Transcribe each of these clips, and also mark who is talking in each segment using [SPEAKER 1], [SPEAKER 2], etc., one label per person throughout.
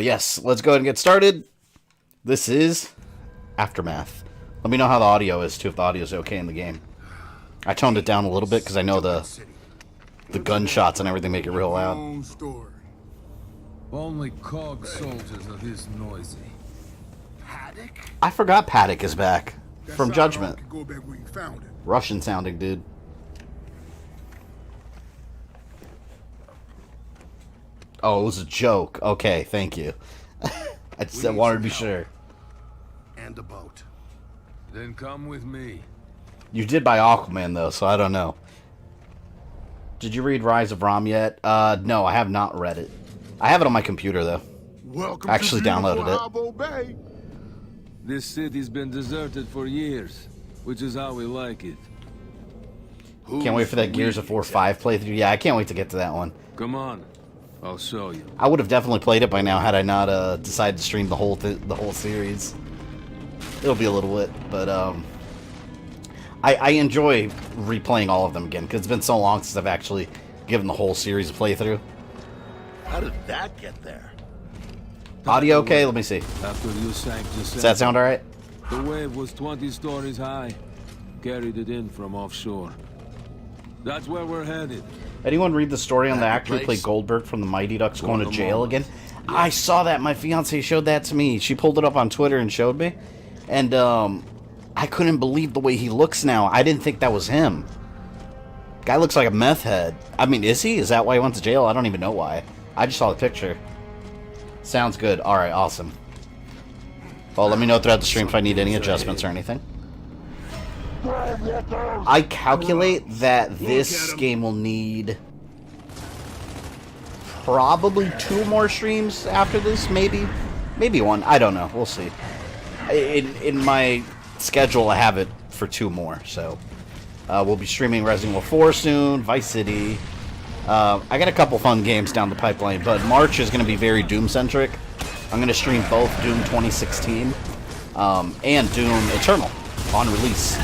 [SPEAKER 1] Yes, let's go ahead and get started. This is Aftermath. Let me know how the audio is, too, if the audio is okay in the game. I toned it down a little bit because I know the gunshots and everything make it real loud.
[SPEAKER 2] Only cog soldiers are this noisy.
[SPEAKER 1] I forgot Paddock is back from Judgment. Russian sounding dude. Oh, it was a joke. Okay, thank you. I just wanted to be sure.
[SPEAKER 3] And a boat.
[SPEAKER 2] Then come with me.
[SPEAKER 1] You did buy Aquaman though, so I don't know. Did you read Rise of Rom yet? No, I have not read it. I have it on my computer though.
[SPEAKER 3] Welcome
[SPEAKER 1] I actually downloaded
[SPEAKER 3] it.
[SPEAKER 2] This city's been deserted for years, which is how we like it.
[SPEAKER 1] Can't wait for that Gears of War 5 playthrough. Yeah, I can't wait to get to that one.
[SPEAKER 2] Come on, I'll show you.
[SPEAKER 1] I would have definitely played it by now had I not decided to stream the whole series. It'll be a little bit, but I enjoy replaying all of them again because it's been so long since I've actually given the whole series a playthrough.
[SPEAKER 3] How did that get there?
[SPEAKER 1] Audio okay? Let me see.
[SPEAKER 2] After you sank the
[SPEAKER 1] Does that sound alright?
[SPEAKER 2] The wave was 20 stories high. Carried it in from offshore. That's where we're headed.
[SPEAKER 1] Anyone read the story on the actor who played Goldberg from the Mighty Ducks going to jail again? I saw that. My fiance showed that to me. She pulled it up on Twitter and showed me. And I couldn't believe the way he looks now. I didn't think that was him. Guy looks like a meth head. I mean, is he? Is that why he went to jail? I don't even know why. I just saw the picture. Sounds good. Alright, awesome. Well, let me know throughout the stream if I need any adjustments or anything. I calculate that this game will need probably 2 more streams after this, maybe. Maybe 1. I don't know. We'll see. In my schedule, I have it for 2 more, so we'll be streaming Resident Evil 4 soon, Vice City. I got a couple fun games down the pipeline, but March is going to be very Doom-centric. I'm going to stream both Doom 2016 and Doom Eternal on release.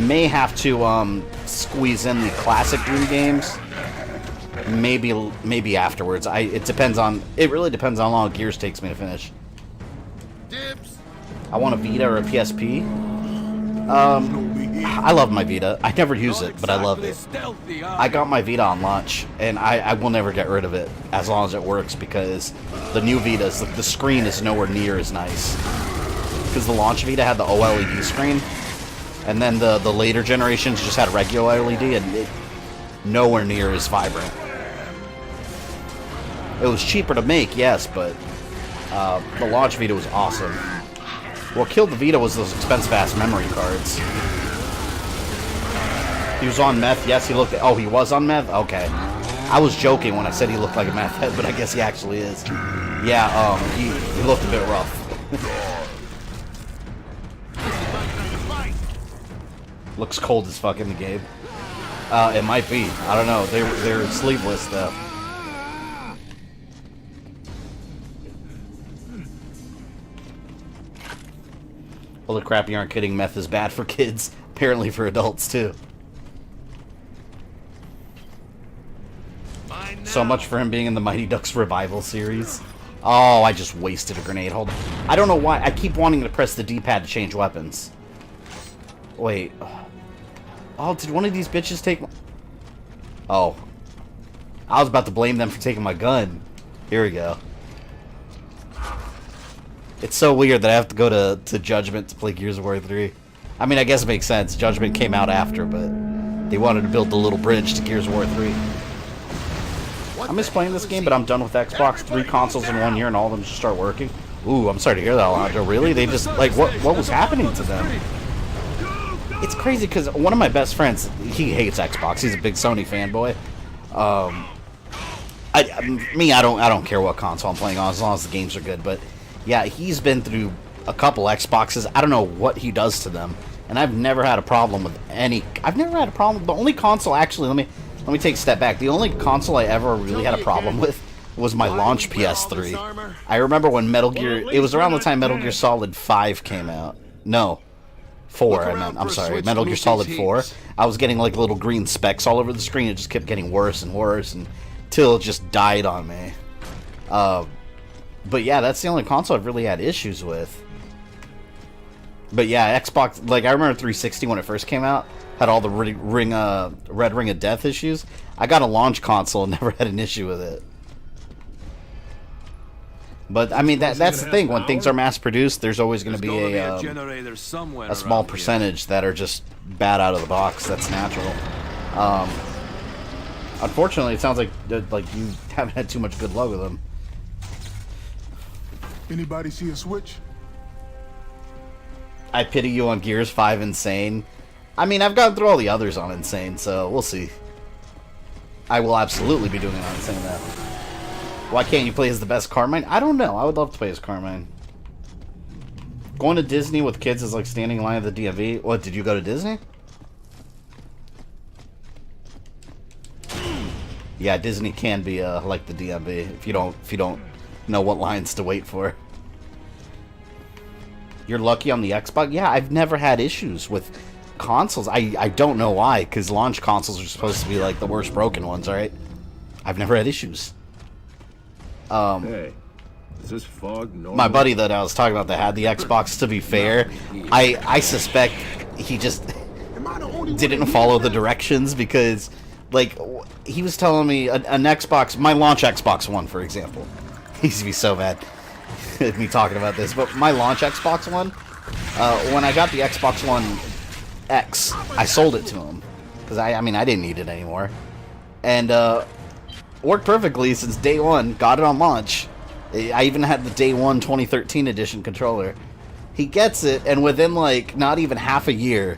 [SPEAKER 1] May have to squeeze in the classic Doom games. Maybe afterwards. It really depends on how long Gears takes me to finish.
[SPEAKER 3] Dibs.
[SPEAKER 1] I want a Vita or a PSP. I love my Vita. I never use it, but I love it. I got my Vita on launch, and I will never get rid of it as long as it works, because the new Vitas, the screen is nowhere near as nice. Because the launch Vita had the OLED screen, and then the later generations just had regular LED, and it nowhere near as vibrant. It was cheaper to make, yes, but the launch Vita was awesome. What killed the Vita was those expensive-ass memory cards. He was on meth. Yes, he looked... Oh, he was on meth? Okay. I was joking when I said he looked like a meth head, but I guess he actually is. Yeah, he looked a bit rough. Looks cold as fuck in the game. It might be. I don't know. They're sleeveless, though. Holy crap, you aren't kidding. Meth is bad for kids. Apparently for adults, too. So much for him being in the Mighty Ducks Revival series. Oh, I just wasted a grenade. Hold on. I don't know why. I keep wanting to press the D-pad to change weapons. Wait. Oh, did one of these bitches take my... Oh. I was about to blame them for taking my gun. Here we go. It's so weird that I have to go to Judgment to play Gears of War 3. I mean, I guess it makes sense. Judgment came out after, but they wanted to build the little bridge to Gears of War 3. I miss playing this game, but I'm done with Xbox. 3 consoles in 1 year and all of them just start working. Ooh, I'm sorry to hear that, Alejandro. Really? They just, like, what was happening to them? It's crazy because one of my best friends, he hates Xbox. He's a big Sony fanboy. I don't care what console I'm playing on as long as the games are good, but... Yeah, he's been through a couple Xboxes. I don't know what he does to them. And I've never had a problem with any... I've never had a problem... The only console, actually, let me take a step back. The only console I ever really had a problem with was my launch PS3. I remember when Metal Gear... It was around the time Metal Gear Solid 5 came out. No. 4, I meant. I'm sorry. Metal Gear Solid 4. I was getting, like, little green specks all over the screen. It just kept getting worse and worse until it just died on me. But yeah, that's the only console I've really had issues with. But yeah, Xbox, like I remember 360 when it first came out, had all the red ring of death issues. I got a launch console and never had an issue with it. But I mean, that's the thing. When things are mass produced, there's always going to be a small percentage that are just bad out of the box. That's natural. Unfortunately, it sounds like you haven't had too much good luck with them.
[SPEAKER 4] Anybody see a switch?
[SPEAKER 1] I pity you on Gears 5 Insane. I mean, I've gone through all the others on Insane, so we'll see. I will absolutely be doing it on Insane now. Why can't you play as the best Carmine? I don't know. I would love to play as Carmine. Going to Disney with kids is like standing in line at the DMV. What, did you go to Disney? Yeah, Disney can be like the DMV if you don't know what lines to wait for. You're lucky on the Xbox? Yeah, I've never had issues with consoles. I don't know why, because launch consoles are supposed to be like the worst broken ones, alright? I've never had issues.
[SPEAKER 2] Hey, is this fog normal?
[SPEAKER 1] My buddy that I was talking about that had the Xbox, to be fair, I suspect he just didn't follow the directions, because like he was telling me an Xbox, my launch Xbox One, for example. He used to be so bad at me talking about this, but my launch Xbox One, when I got the Xbox One X, I sold it to him because I mean I didn't need it anymore, and worked perfectly since day one. Got it on launch. I even had the day one 2013 edition controller. He gets it, and within like not even half a year,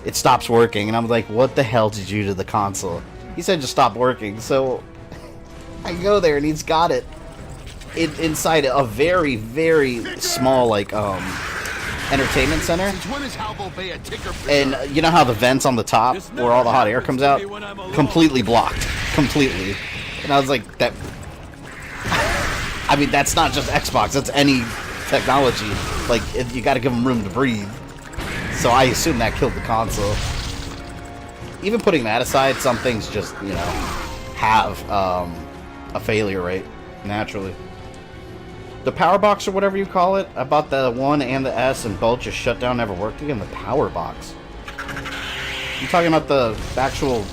[SPEAKER 1] it stops working, and I'm like, what the hell did you do to the console? He said just stop working. So I go there, and he's got it inside a very, very small like entertainment center. And you know how the vents on the top where all the hot air comes out, completely blocked, completely. And I was like, that. I mean, that's not just Xbox. That's any technology. Like, you got to give them room to breathe. So I assume that killed the console. Even putting that aside, some things just, you know, have a failure rate naturally. The power box, or whatever you call it, I bought the 1 and the S, and both just shut down, never worked again. The power box. You talking about the actual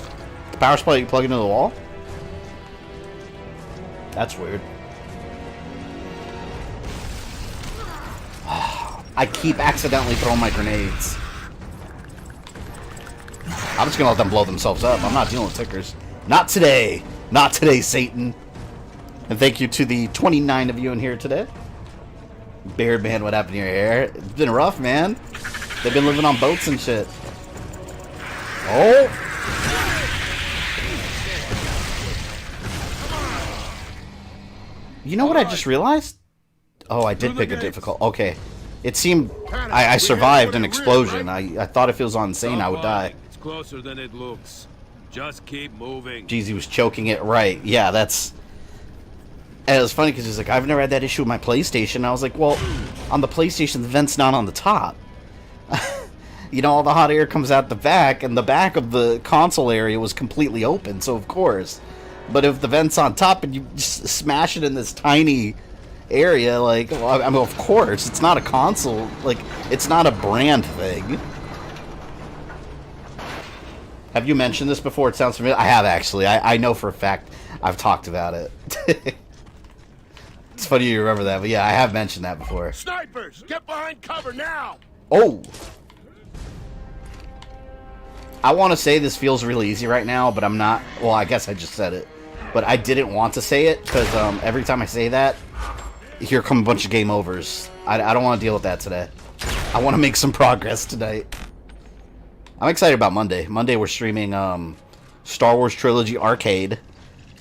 [SPEAKER 1] power supply you plug into the wall? That's weird. I keep accidentally throwing my grenades. I'm just gonna let them blow themselves up. I'm not dealing with tickers. Not today. Not today, Satan. And thank you to the 29 of you in here today. Beard man, what happened to your hair? It's been rough, man. They've been living on boats and shit. Oh! You know what I just realized? Oh, I did pick a difficult. Okay. It seemed I survived an explosion. I thought if it was on Insane, I would die.
[SPEAKER 2] It's closer than it looks. Just keep moving.
[SPEAKER 1] Jeez, he was choking it right. Yeah, that's... And it was funny because he's like, I've never had that issue with my PlayStation. And I was like, well, on the PlayStation, the vent's not on the top. You know, all the hot air comes out the back, and the back of the console area was completely open, so of course. But if the vent's on top and you just smash it in this tiny area, like, well, I mean, of course, it's not a console. Like, it's not a brand thing. Have you mentioned this before? It sounds familiar. I have, actually. I know for a fact I've talked about it. It's funny you remember that, but yeah, I have mentioned that before.
[SPEAKER 3] Snipers, get behind cover now!
[SPEAKER 1] Oh! I want to say this feels really easy right now, but I'm not. Well, I guess I just said it. But I didn't want to say it, because every time I say that, here come a bunch of game overs. I don't want to deal with that today. I want to make some progress tonight. I'm excited about Monday. Monday we're streaming Star Wars Trilogy Arcade.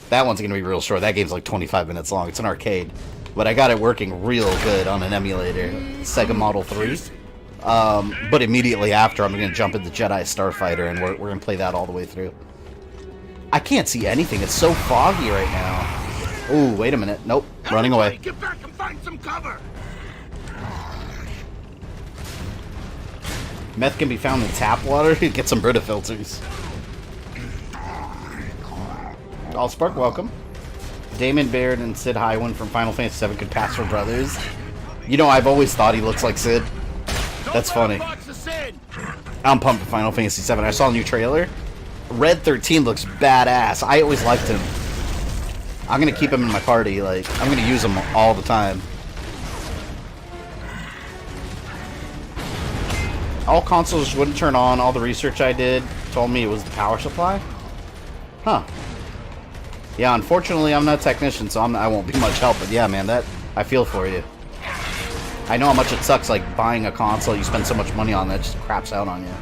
[SPEAKER 1] That one's going to be real short. That game's like 25 minutes long. It's an arcade. But I got it working real good on an emulator. Sega Model 3. But immediately after, I'm going to jump into Jedi Starfighter, and we're going to play that all the way through. I can't see anything. It's so foggy right now. Ooh, wait a minute. Nope. Running away.
[SPEAKER 3] Get back and find some cover!
[SPEAKER 1] Meth can be found in tap water. Get some Brita filters. Allspark, welcome. Damon Baird and Sid Highwind from Final Fantasy VII could pass for brothers. You know, I've always thought he looks like Sid. That's funny. I'm pumped for Final Fantasy VII. I saw a new trailer. Red 13 looks badass. I always liked him. I'm gonna keep him in my party. Like, I'm gonna use him all the time. All consoles wouldn't turn on. All the research I did told me it was the power supply. Huh. Yeah, unfortunately, I'm not a technician, so I won't be much help. But yeah, man, I feel for you. I know how much it sucks, like, buying a console. You spend so much money on that, it just craps out on you.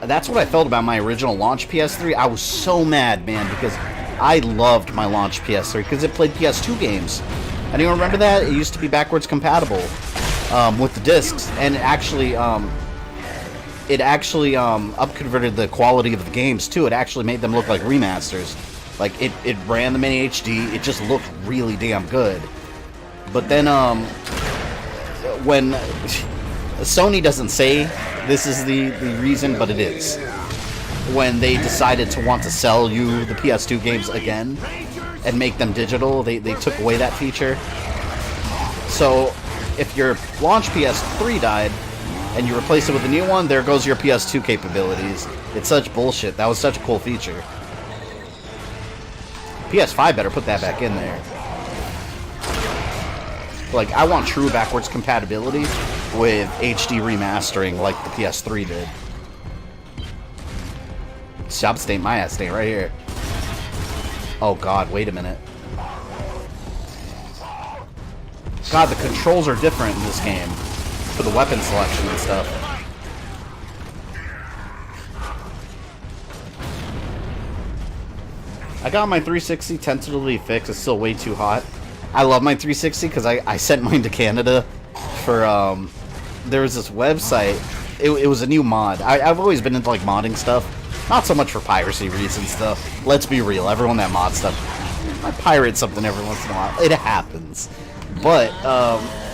[SPEAKER 1] That's what I felt about my original launch PS3. I was so mad, man, because I loved my launch PS3 because it played PS2 games. Anyone remember that? It used to be backwards compatible with the discs, and it actually upconverted the quality of the games too. It actually made them look like remasters. Like it ran them in HD. It just looked really damn good. But then when Sony doesn't say this is the reason, but it is. When they decided to want to sell you the PS2 games again and make them digital, they took away that feature. So if your launch PS3 died and you replace it with a new one, there goes your PS2 capabilities. It's such bullshit. That was such a cool feature. PS5 better put that back in there. Like, I want true backwards compatibility with HD remastering like the PS3 did. Shop stain, my ass stain right here. Oh god, wait a minute. God, the controls are different in this game for the weapon selection and stuff. I got my 360 tentatively fixed. It's still way too hot. I love my 360 because I sent mine to Canada for, there was this website. It was a new mod. I've always been into, like, modding stuff. Not so much for piracy reasons, though. Let's be real. Everyone that mods stuff, I pirate something every once in a while. It happens. But,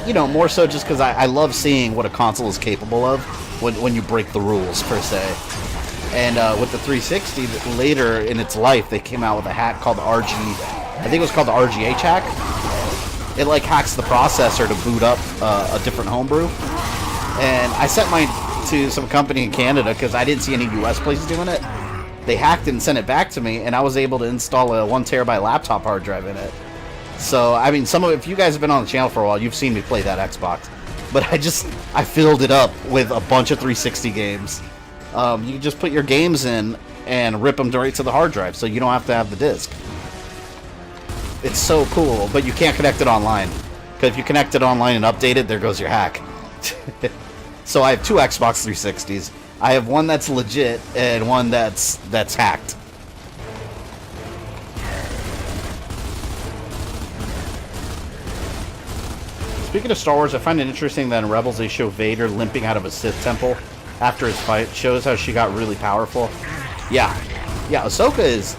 [SPEAKER 1] you know, more so just because I love seeing what a console is capable of when you break the rules, per se. And with the 360, later in its life, they came out with a hack called the RG... I think it was called the RGH hack. It, like, hacks the processor to boot up a different homebrew. And I sent mine to some company in Canada because I didn't see any US places doing it. They hacked it and sent it back to me, and I was able to install a 1 terabyte laptop hard drive in it. So, I mean, if you guys have been on the channel for a while, you've seen me play that Xbox. But I filled it up with a bunch of 360 games. You just put your games in and rip them right to the hard drive, so you don't have to have the disc. It's so cool, but you can't connect it online. Because if you connect it online and update it, there goes your hack. So I have 2 Xbox 360s. I have one that's legit and one that's hacked. Speaking of Star Wars, I find it interesting that in Rebels they show Vader limping out of a Sith temple after his fight. Shows how she got really powerful. Yeah, Ahsoka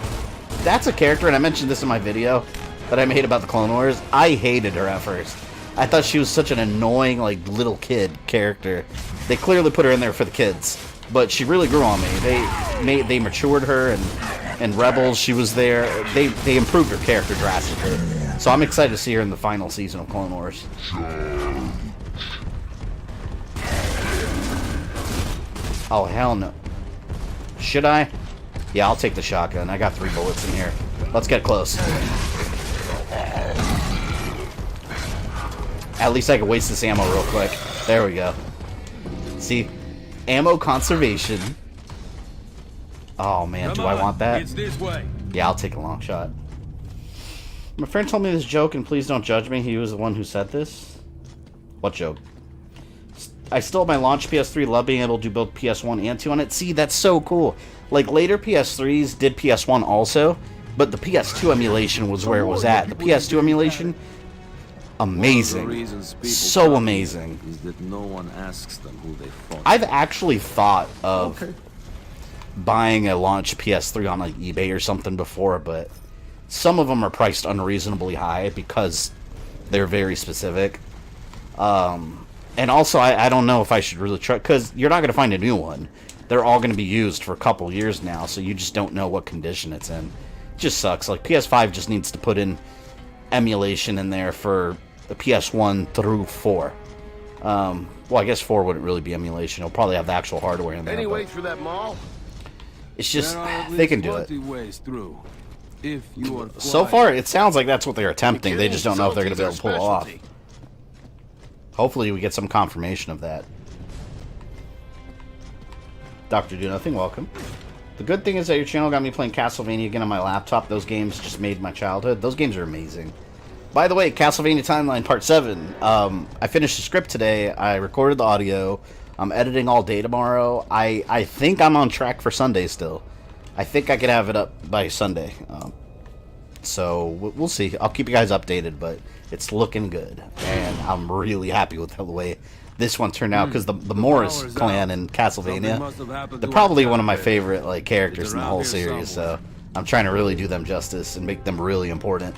[SPEAKER 1] that's a character, and I mentioned this in my video that I made about the Clone Wars. I hated her at first. I thought she was such an annoying, like, little kid character. They clearly put her in there for the kids, but she really grew on me. They matured her, and Rebels, she was there. They improved her character drastically. So I'm excited to see her in the final season of Clone Wars. Oh, hell no. Should I? Yeah, I'll take the shotgun. I got 3 bullets in here. Let's get close. At least I can waste this ammo real quick. There we go. See? Ammo conservation. Oh, man. Do I want that?
[SPEAKER 2] It's this way.
[SPEAKER 1] Yeah, I'll take a long shot. My friend told me this joke, and please don't judge me. He was the one who said this. What joke? I stole my launch PS3. Love being able to do both PS1 and 2 on it. See, that's so cool. Like, later PS3s did PS1 also, but the PS2 emulation was where it was at. The PS2 emulation, amazing. So amazing.
[SPEAKER 2] Is that no one asks them who they fought.
[SPEAKER 1] I've actually thought of buying a launch PS3 on, like, eBay or something before, but some of them are priced unreasonably high because they're very specific. And also, I don't know if I should really try, because you're not going to find a new one. They're all going to be used for a couple years now, so you just don't know what condition it's in. It just sucks. Like, PS5 just needs to put in emulation in there for the PS1 through 4. Well, I guess 4 wouldn't really be emulation. It'll probably have the actual hardware in there.
[SPEAKER 3] Any way through that mall?
[SPEAKER 1] It's just,
[SPEAKER 2] There are at
[SPEAKER 1] they
[SPEAKER 2] least
[SPEAKER 1] can do it.
[SPEAKER 2] 20 ways through, if you are
[SPEAKER 1] So
[SPEAKER 2] quiet.
[SPEAKER 1] far, it sounds like that's what they're attempting. They just don't know if they're going to be able to pull it off.
[SPEAKER 3] Specialty.
[SPEAKER 1] Hopefully, we get some confirmation of that. Dr. Do Nothing, welcome. The good thing is that your channel got me playing Castlevania again on my laptop. Those games just made my childhood. Those games are amazing. By the way, Castlevania Timeline Part 7. I finished the script today. I recorded the audio. I'm editing all day tomorrow. I think I'm on track for Sunday still. I think I could have it up by Sunday. So we'll see. I'll keep you guys updated, but it's looking good. And I'm really happy with the way this one turned out, because the Morris clan in Castlevania, they're probably one of my favorite like characters in the whole series. So I'm trying to really do them justice and make them really important.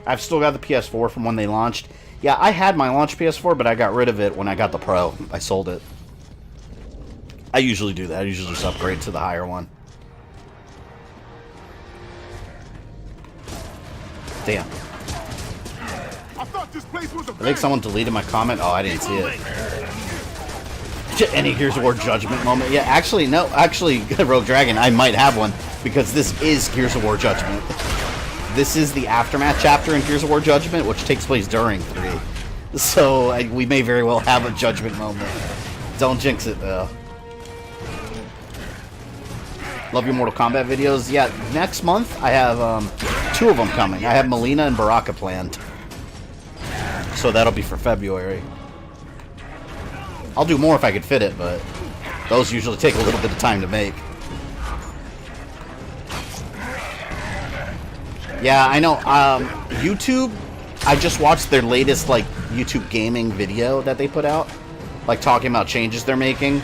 [SPEAKER 1] I've still got the PS4 from when they launched. Yeah, I had my launch PS4, but I got rid of it when I got the Pro. I sold it. I usually do that. I usually just upgrade to the higher one. Damn.
[SPEAKER 3] I thought this place was a
[SPEAKER 1] I think someone deleted my comment. Oh, I didn't see it. Any Gears of War Judgment moment? Yeah, actually, no. Actually, Rogue Dragon, I might have one, because this is Gears of War Judgment. This is the Aftermath chapter in Gears of War Judgment, which takes place during 3. So, we may very well have a Judgment moment. Don't jinx it, though. Love your Mortal Kombat videos. Yeah, next month, I have 2 of them coming. I have Melina and Baraka planned. So that'll be for February. I'll do more if I could fit it, but those usually take a little bit of time to make. Yeah, I know. YouTube, I just watched their latest, like, YouTube gaming video that they put out. Like, talking about changes they're making.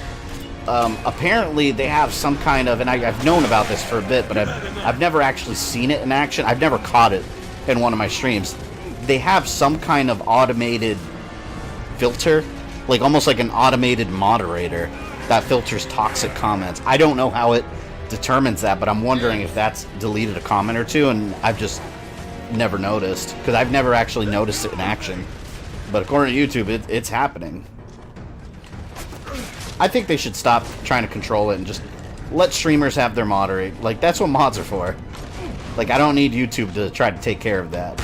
[SPEAKER 1] Apparently, they have some kind of, and I've known about this for a bit, but I've never actually seen it in action. I've never caught it in one of my streams. They have some kind of automated filter, like almost like an automated moderator that filters toxic comments. I don't know how it determines that, but I'm wondering if that's deleted a comment or two, and I've just never noticed, because I've never actually noticed it in action. But according to YouTube, it's happening. I think they should stop trying to control it and just let streamers have their moderate. Like, that's what mods are for. Like, I don't need YouTube to try to take care of that.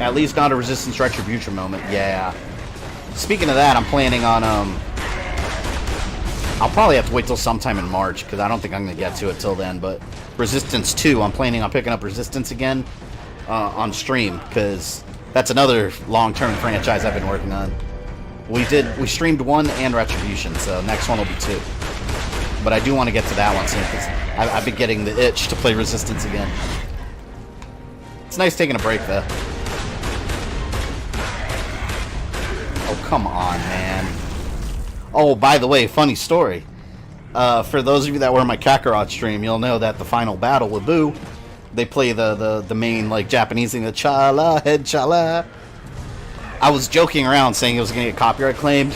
[SPEAKER 1] At least not a Resistance Retribution moment. Yeah. Speaking of that, I'm planning on, I'll probably have to wait till sometime in March, because I don't think I'm going to get to it till then, but Resistance 2, I'm planning on picking up Resistance again on stream, because that's another long-term franchise I've been working on. We streamed 1 and Retribution, so next one will be 2. But I do want to get to that one soon, because I've been getting the itch to play Resistance again. It's nice taking a break, though. Oh, come on, man. Oh, by the way, funny story. For those of you that were in my Kakarot stream, you'll know that the final battle with Boo, they play the main, like, Japanese thing, the cha-la, head cha-la. I was joking around saying it was going to get copyright claimed.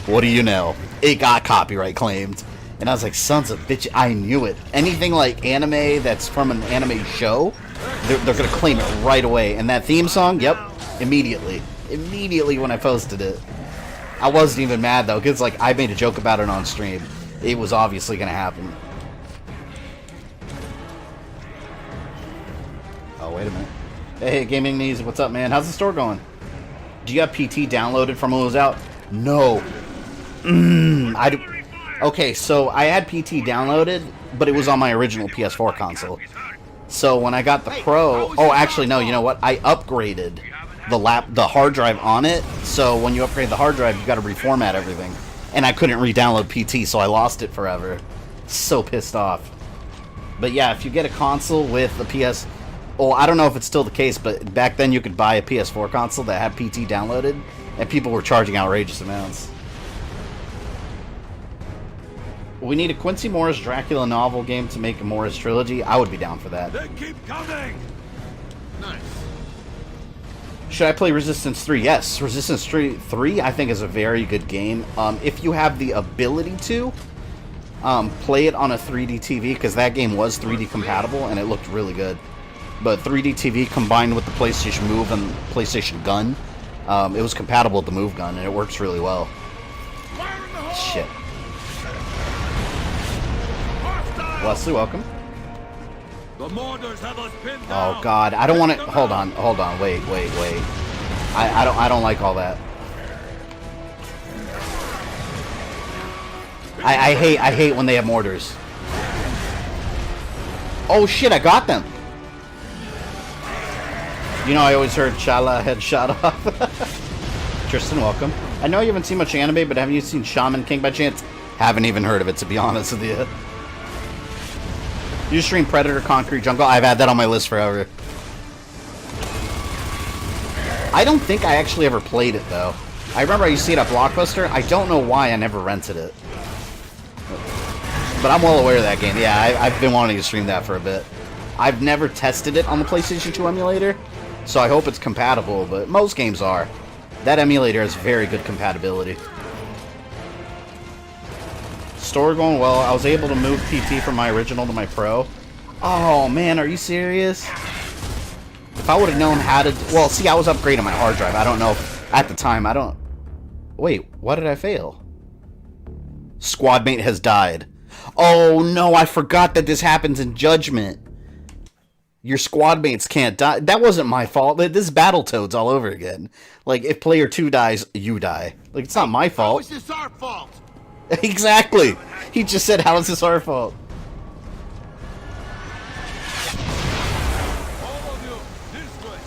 [SPEAKER 1] What do you know? It got copyright claimed. And I was like, sons of bitch, I knew it. Anything like anime that's from an anime show, they're going to claim it right away. And that theme song, yep, immediately. Immediately when I posted it. I wasn't even mad, though, because, like, I made a joke about it on stream. It was obviously going to happen. Oh, wait a minute. Hey, Gaming Knees, what's up, man? How's the store going? Do you have PT downloaded from when it was out? No. Okay, so I had PT downloaded, but it was on my original PS4 console. So when I got the Pro... Oh, actually, no, you know what? I upgraded the hard drive on it. So when you upgrade the hard drive, you got to reformat everything. And I couldn't re-download PT, so I lost it forever. So pissed off. But yeah, if you get a console with the PS... Oh, I don't know if it's still the case, but back then you could buy a PS4 console that had PT downloaded, and people were charging outrageous amounts. We need a Quincy Morris Dracula novel game to make a Morris trilogy. I would be down for that.
[SPEAKER 3] They keep coming. Nice.
[SPEAKER 1] Should I play Resistance 3? Yes, Resistance 3 I think is a very good game. If you have the ability to, play it on a 3D TV, because that game was 3D compatible, and it looked really good. But 3D TV combined with the PlayStation Move and PlayStation Gun, it was compatible with the Move Gun, and it works really well. Shit. Wesley, welcome.
[SPEAKER 2] The Mordors have us pinned
[SPEAKER 1] Oh
[SPEAKER 2] down.
[SPEAKER 1] God, I don't want to. Hold on, wait. I don't like all that. I hate when they have mortars. Oh shit, I got them. You know, I always heard Shala headshot off. Tristan, welcome. I know you haven't seen much anime, but have you seen Shaman King by chance? Haven't even heard of it, to be honest with you. You stream Predator Concrete Jungle? I've had that on my list forever. I don't think I actually ever played it, though. I remember I used to see it at Blockbuster. I don't know why I never rented it. But I'm well aware of that game. Yeah, I've been wanting to stream that for a bit. I've never tested it on the PlayStation 2 emulator, so I hope it's compatible, but most games are. That emulator has very good compatibility. Store going well. I was able to move PT from my original to my Pro. Oh, man, are you serious? If I would have known how to... Well, see, I was upgrading my hard drive. I don't know if, at the time. I don't... Wait, what did I fail? Squad mate has died. Oh, no, I forgot that this happens in Judgment. Your squad mates can't die. That wasn't my fault. This is Battletoads all over again. Like, if player 2 dies, you die. Like, it's not my fault.
[SPEAKER 3] How is this our fault?
[SPEAKER 1] Exactly. He just said, how is this our fault?
[SPEAKER 2] All of you, this way.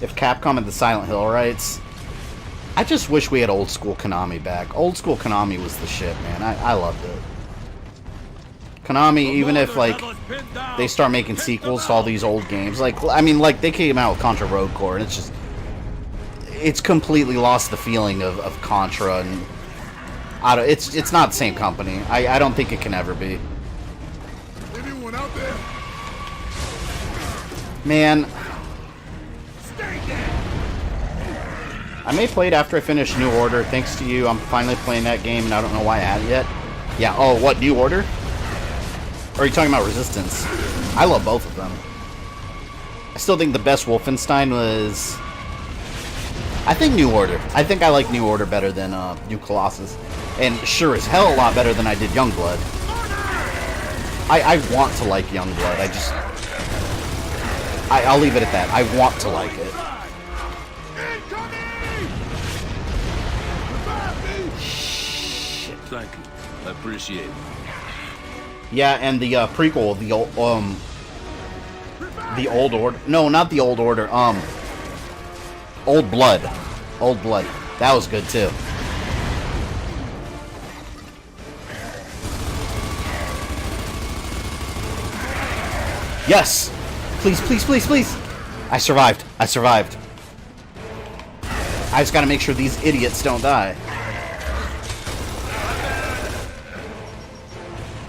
[SPEAKER 1] If Capcom and the Silent Hill rights... I just wish we had old school Konami back. Old school Konami was the shit, man. I loved it. Konami, even if, like, they start making sequels to all these old games. Like, I mean, like, they came out with Contra Road Corps, and it's just... It's completely lost the feeling of Contra, and... it's not the same company. I don't think it can ever be.
[SPEAKER 3] Anyone out there?
[SPEAKER 1] Man. I may play it after I finish New Order. Thanks to you, I'm finally playing that game, and I don't know why I hadn't yet. Yeah, oh, what, New Order? Or are you talking about Resistance? I love both of them. I still think the best Wolfenstein was... I think New Order. I think I like New Order better than New Colossus. And sure as hell a lot better than I did Youngblood. I want to like Youngblood. I'll leave it at that. I want to like it. Shit.
[SPEAKER 2] Thank you. I appreciate it.
[SPEAKER 1] Yeah, and the prequel, the Old Order. No, not the Old Order. Old Blood. Old Blood. That was good too. Yes! Please, please, please, please! I survived. I survived. I just gotta make sure these idiots don't die.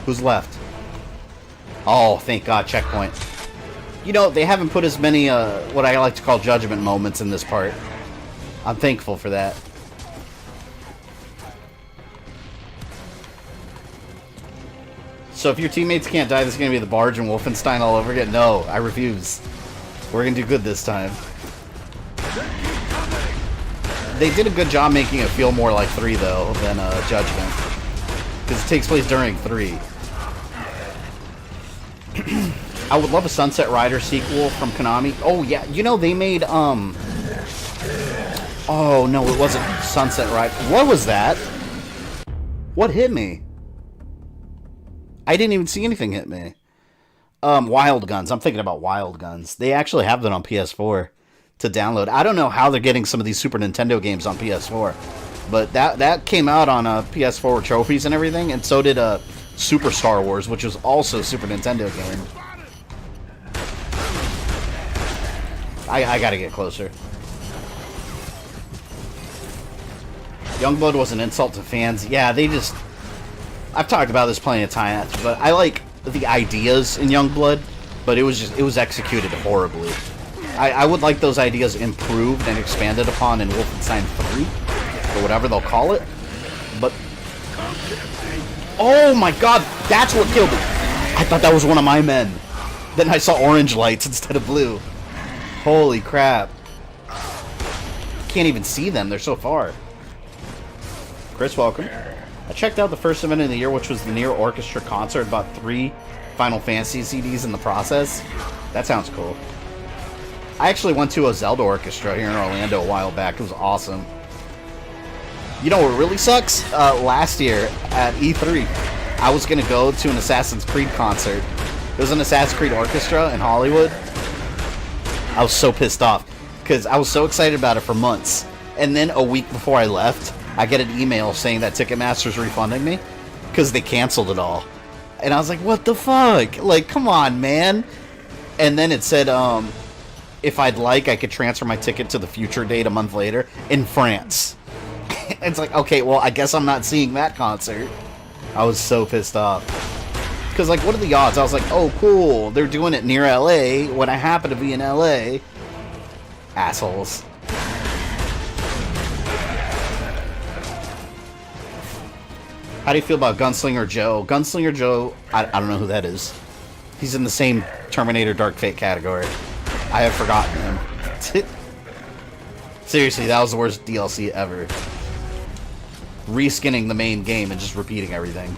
[SPEAKER 1] Who's left? Oh, thank God, checkpoint. You know, they haven't put as many, what I like to call judgment moments in this part. I'm thankful for that. So if your teammates can't die, this is going to be the Barge and Wolfenstein all over again? No, I refuse. We're going to do good this time. They did a good job making it feel more like 3, though, than Judgment. Because it takes place during 3. I would love a Sunset Rider sequel from Konami. Oh, yeah. You know, they made, Oh, no, it wasn't Sunset Rider. What was that? What hit me? I didn't even see anything hit me. Wild Guns. I'm thinking about Wild Guns. They actually have that on PS4 to download. I don't know how they're getting some of these Super Nintendo games on PS4. But that came out on PS4 with trophies and everything. And so did Super Star Wars, which was also a Super Nintendo game. I gotta get closer. Youngblood was an insult to fans. Yeah, they just... I've talked about this plenty of times, but I like the ideas in Youngblood, but it was executed horribly. I would like those ideas improved and expanded upon in Wolfenstein 3, or whatever they'll call it, but Oh my god, that's what killed me. I thought that was one of my men. Then I saw orange lights instead of blue. Holy crap. Can't even see them, they're so far. Chris, welcome. I checked out the first event of the year, which was the Near Orchestra concert. About 3 Final Fantasy CDs in the process. That sounds cool. I actually went to a Zelda orchestra here in Orlando a while back. It was awesome. You know what really sucks? Last year at E3, I was going to go to an Assassin's Creed concert. It was an Assassin's Creed orchestra in Hollywood. I was so pissed off because I was so excited about it for months. And then a week before I left, I get an email saying that Ticketmaster's refunding me because they canceled it all. And I was like, what the fuck? Like, come on, man. And then it said, if I'd like, I could transfer my ticket to the future date a month later in France. It's like, okay, well, I guess I'm not seeing that concert. I was so pissed off. Because, like, what are the odds? I was like, oh, cool. They're doing it near LA when I happen to be in LA. Assholes. How do you feel about Gunslinger Joe? Gunslinger Joe, I don't know who that is. He's in the same Terminator Dark Fate category. I have forgotten him. Seriously, that was the worst DLC ever. Reskinning the main game and just repeating everything.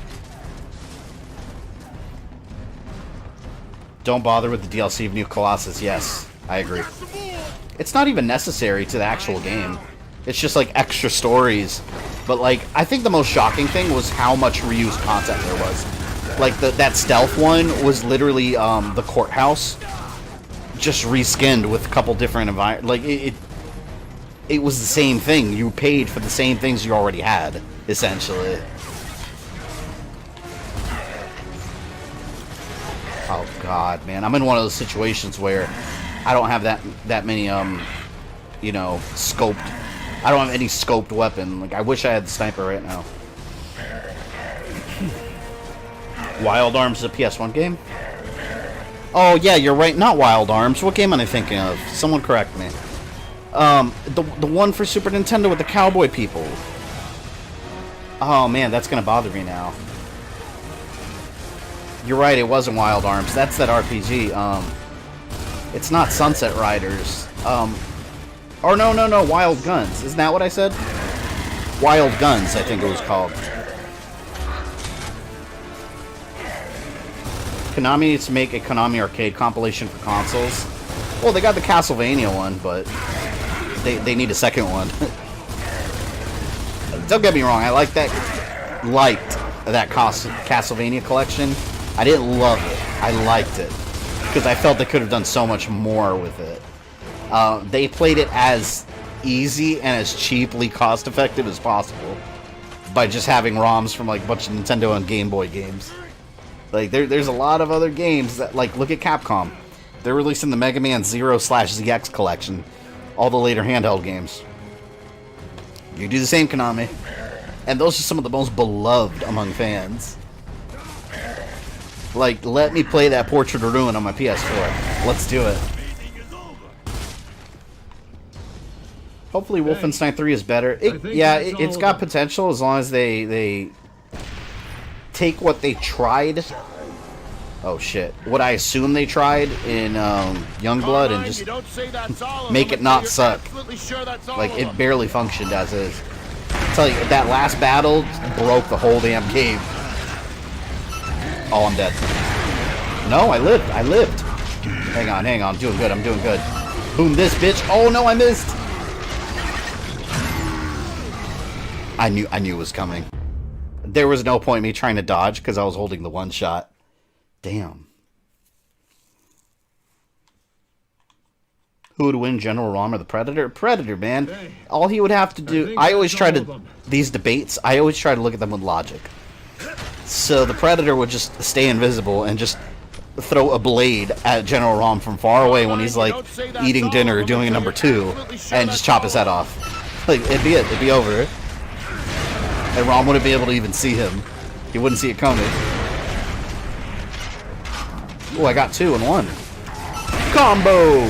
[SPEAKER 1] Don't bother with the DLC of New Colossus. Yes, I agree. It's not even necessary to the actual game. It's just like extra stories. But like, I think the most shocking thing was how much reused content there was. Like that stealth one was literally the courthouse, just reskinned with a couple different environments. Like it was the same thing. You paid for the same things you already had, essentially. Oh god, man, I'm in one of those situations where I don't have that many you know, scoped. I don't have any scoped weapon. Like, I wish I had the sniper right now. Wild Arms is a PS1 game? Oh, yeah, you're right. Not Wild Arms. What game am I thinking of? Someone correct me. The one for Super Nintendo with the cowboy people. Oh, man, that's going to bother me now. You're right, it wasn't Wild Arms. That's that RPG. It's not Sunset Riders. Or no, Wild Guns. Isn't that what I said? Wild Guns, I think it was called. Konami needs to make a Konami arcade compilation for consoles. Well, they got the Castlevania one, but they need a second one. Don't get me wrong, I liked that Castlevania collection. I didn't love it. I liked it because I felt they could have done so much more with it. They played it as easy and as cheaply cost-effective as possible by just having ROMs from like a bunch of Nintendo and Game Boy games. Like there's a lot of other games that, like, look at Capcom. They're releasing the Mega Man 0/ZX collection, all the later handheld games. You do the same, Konami, and those are some of the most beloved among fans. Like, let me play that Portrait of Ruin on my PS4. Let's do it. Hopefully Wolfenstein 3 is better. It's got potential as long as they take what they tried. Oh shit. What I assume they tried in Youngblood and just make it not suck. Like, it barely functioned as is. I tell you, that last battle broke the whole damn game. Oh, I'm dead. No, I lived. Hang on. I'm doing good. Boom this bitch. Oh no, I missed. I knew it was coming. There was no point in me trying to dodge because I was holding the one shot. Damn. Who would win, General Rom or the Predator? Predator, man. All he would have to do... I always try to... These debates, I always try to look at them with logic. So the Predator would just stay invisible and just throw a blade at General Rom from far away when he's, like, eating dinner or doing a number 2 and just chop his head off. Like, it'd be it. It'd be over. And Rom wouldn't be able to even see him. He wouldn't see it coming. Oh, I got 2 in 1. Combo!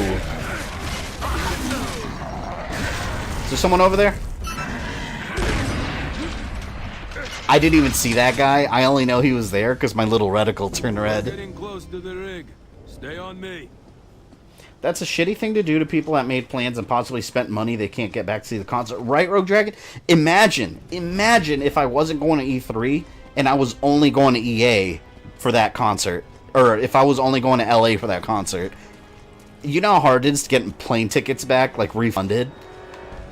[SPEAKER 1] Is there someone over there? I didn't even see that guy. I only know he was there because my little reticle turned red.
[SPEAKER 2] Getting close to the rig. Stay on me.
[SPEAKER 1] That's a shitty thing to do to people that made plans and possibly spent money they can't get back to see the concert. Right, Rogue Dragon? Imagine if I wasn't going to E3 and I was only going to EA for that concert. Or if I was only going to LA for that concert. You know how hard it is to get plane tickets back, like, refunded?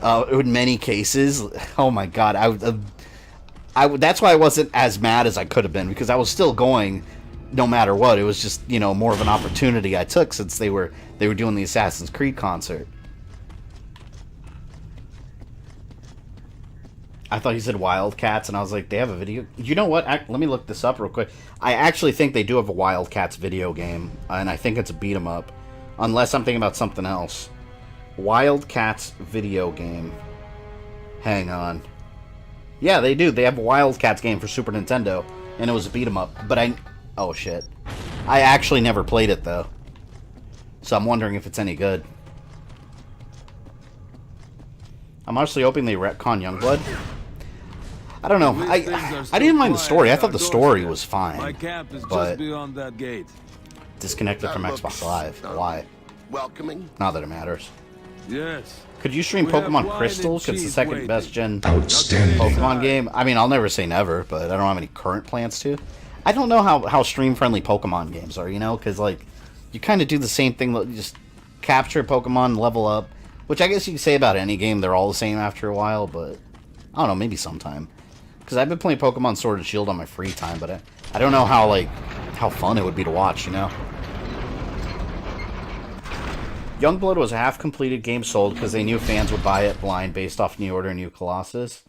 [SPEAKER 1] In many cases. Oh my god. That's why I wasn't as mad as I could have been, because I was still going no matter what. It was just, you know, more of an opportunity I took since they were doing the Assassin's Creed concert. I thought he said Wildcats, and I was like, they have a video. You know what? Let me look this up real quick. I actually think they do have a Wildcats video game, and I think it's a beat 'em up, unless I'm thinking about something else. Wildcats video game. Hang on. Yeah, they do. They have a Wildcats game for Super Nintendo, and it was a beat 'em up. But oh shit, I actually never played it though, so I'm wondering if it's any good. I'm honestly hoping they retcon Youngblood. I don't know. I didn't mind the story. I thought the story was fine, but
[SPEAKER 2] beyond that gate.
[SPEAKER 1] Disconnected from Xbox Live. Why?
[SPEAKER 3] Welcoming.
[SPEAKER 1] Not that it matters.
[SPEAKER 2] Yes.
[SPEAKER 1] Could you stream Pokemon Crystal? Because it's the second best gen
[SPEAKER 4] Outstanding.
[SPEAKER 1] Pokemon game. I mean, I'll never say never, but I don't have any current plans to. I don't know how stream-friendly Pokemon games are, you know? Because, like, you kind of do the same thing. You just capture Pokemon, level up. Which I guess you could say about any game. They're all the same after a while, but I don't know, maybe sometime. Because I've been playing Pokemon Sword and Shield on my free time, but I don't know how fun it would be to watch, you know? Youngblood was a half-completed game sold because they knew fans would buy it blind based off New Order and New Colossus.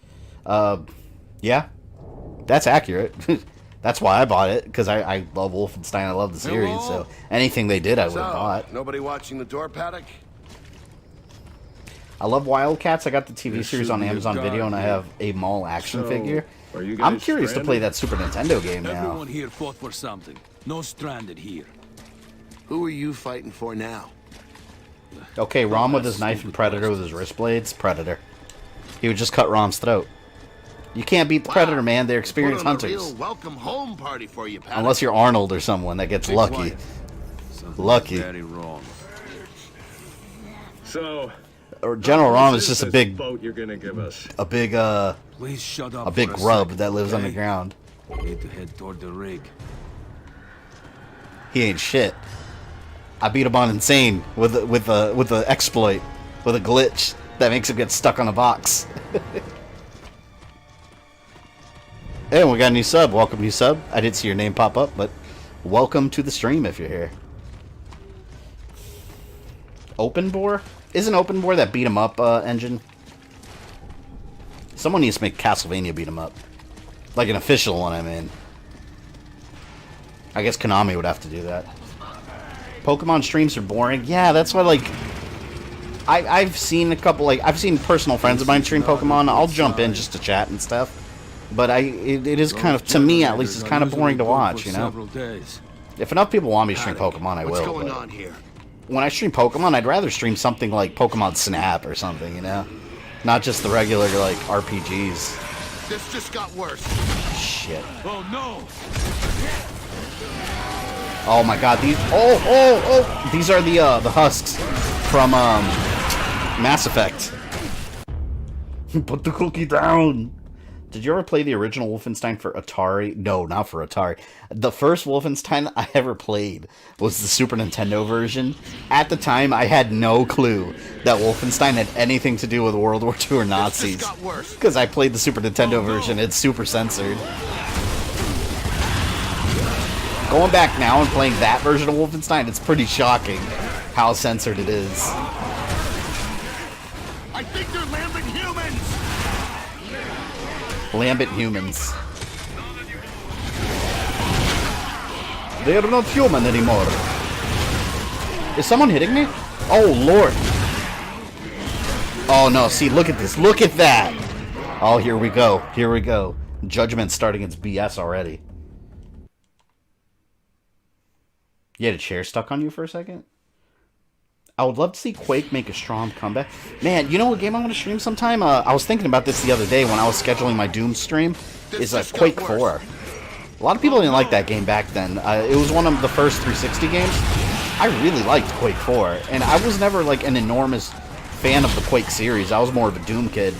[SPEAKER 1] Yeah, that's accurate. That's why I bought it, because I love Wolfenstein, I love the series, so anything they did I would have bought.
[SPEAKER 3] Nobody watching the door paddock?
[SPEAKER 1] I love Wildcats. I got the TV series on Amazon Video, and I have a mall action figure. I'm curious to play that Super Nintendo game now.
[SPEAKER 2] Everyone here fought for something. No stranded here.
[SPEAKER 3] Who are you fighting for now?
[SPEAKER 1] Okay, Rom with his knife and Predator with his wrist blades. Predator. He would just cut Rom's throat. You can't beat the Predator, man. They're experienced hunters.
[SPEAKER 3] Real welcome home party for you, Paddock.
[SPEAKER 1] Unless you're Arnold or someone that gets lucky. Lucky.
[SPEAKER 2] Very wrong.
[SPEAKER 4] So,
[SPEAKER 1] Or General Rom is just a big,
[SPEAKER 4] boat you're gonna give us.
[SPEAKER 2] Please shut up.
[SPEAKER 1] a big
[SPEAKER 2] for
[SPEAKER 1] grub
[SPEAKER 2] second,
[SPEAKER 1] that lives
[SPEAKER 2] okay?
[SPEAKER 1] underground.
[SPEAKER 2] We need to head toward the rig.
[SPEAKER 1] He ain't shit. I beat him on Insane with a exploit, with a glitch that makes him get stuck on a box. Hey, we got a new sub. Welcome, new sub. I didn't see your name pop up, but welcome to the stream if you're here. Open Bore? Isn't Open Bore that beat 'em up engine? Someone needs to make Castlevania beat 'em up. Like an official one, I mean. I guess Konami would have to do that. Pokemon streams are boring. Yeah, that's why, like... I've seen a couple, like... I've seen personal friends of mine stream Pokemon. I'll jump in just to chat and stuff. But it is kind of, to me at least, it's kind of boring to watch, you know? If enough people want me to stream Pokemon, I will.
[SPEAKER 3] What's going on here?
[SPEAKER 1] When I stream Pokemon, I'd rather stream something like Pokemon Snap or something, you know? Not just the regular, like, RPGs.
[SPEAKER 3] This just got worse.
[SPEAKER 1] Shit.
[SPEAKER 2] Oh no!
[SPEAKER 1] Oh my god, these... Oh! These are the husks from, Mass Effect. Put the cookie down! Did you ever play the original Wolfenstein for Atari? No, not for Atari. The first Wolfenstein I ever played was the Super Nintendo version. At the time, I had no clue that Wolfenstein had anything to do with World War II or Nazis. Because I played the Super Nintendo version, it's super censored. Going back now and playing that version of Wolfenstein, it's pretty shocking how censored it is.
[SPEAKER 3] I think they're lambent humans!
[SPEAKER 1] Lambent humans. They're not human anymore. Is someone hitting me? Oh, Lord. Oh, no. See, look at this. Look at that. Oh, here we go. Here we go. Judgment's starting its BS already. You had a chair stuck on you for a second? I would love to see Quake make a strong comeback. Man, you know what game I'm going to stream sometime? I was thinking about this the other day when I was scheduling my Doom stream. is Quake 4. A lot of people didn't like that game back then. It was one of the first 360 games. I really liked Quake 4, and I was never like an enormous fan of the Quake series. I was more of a Doom kid.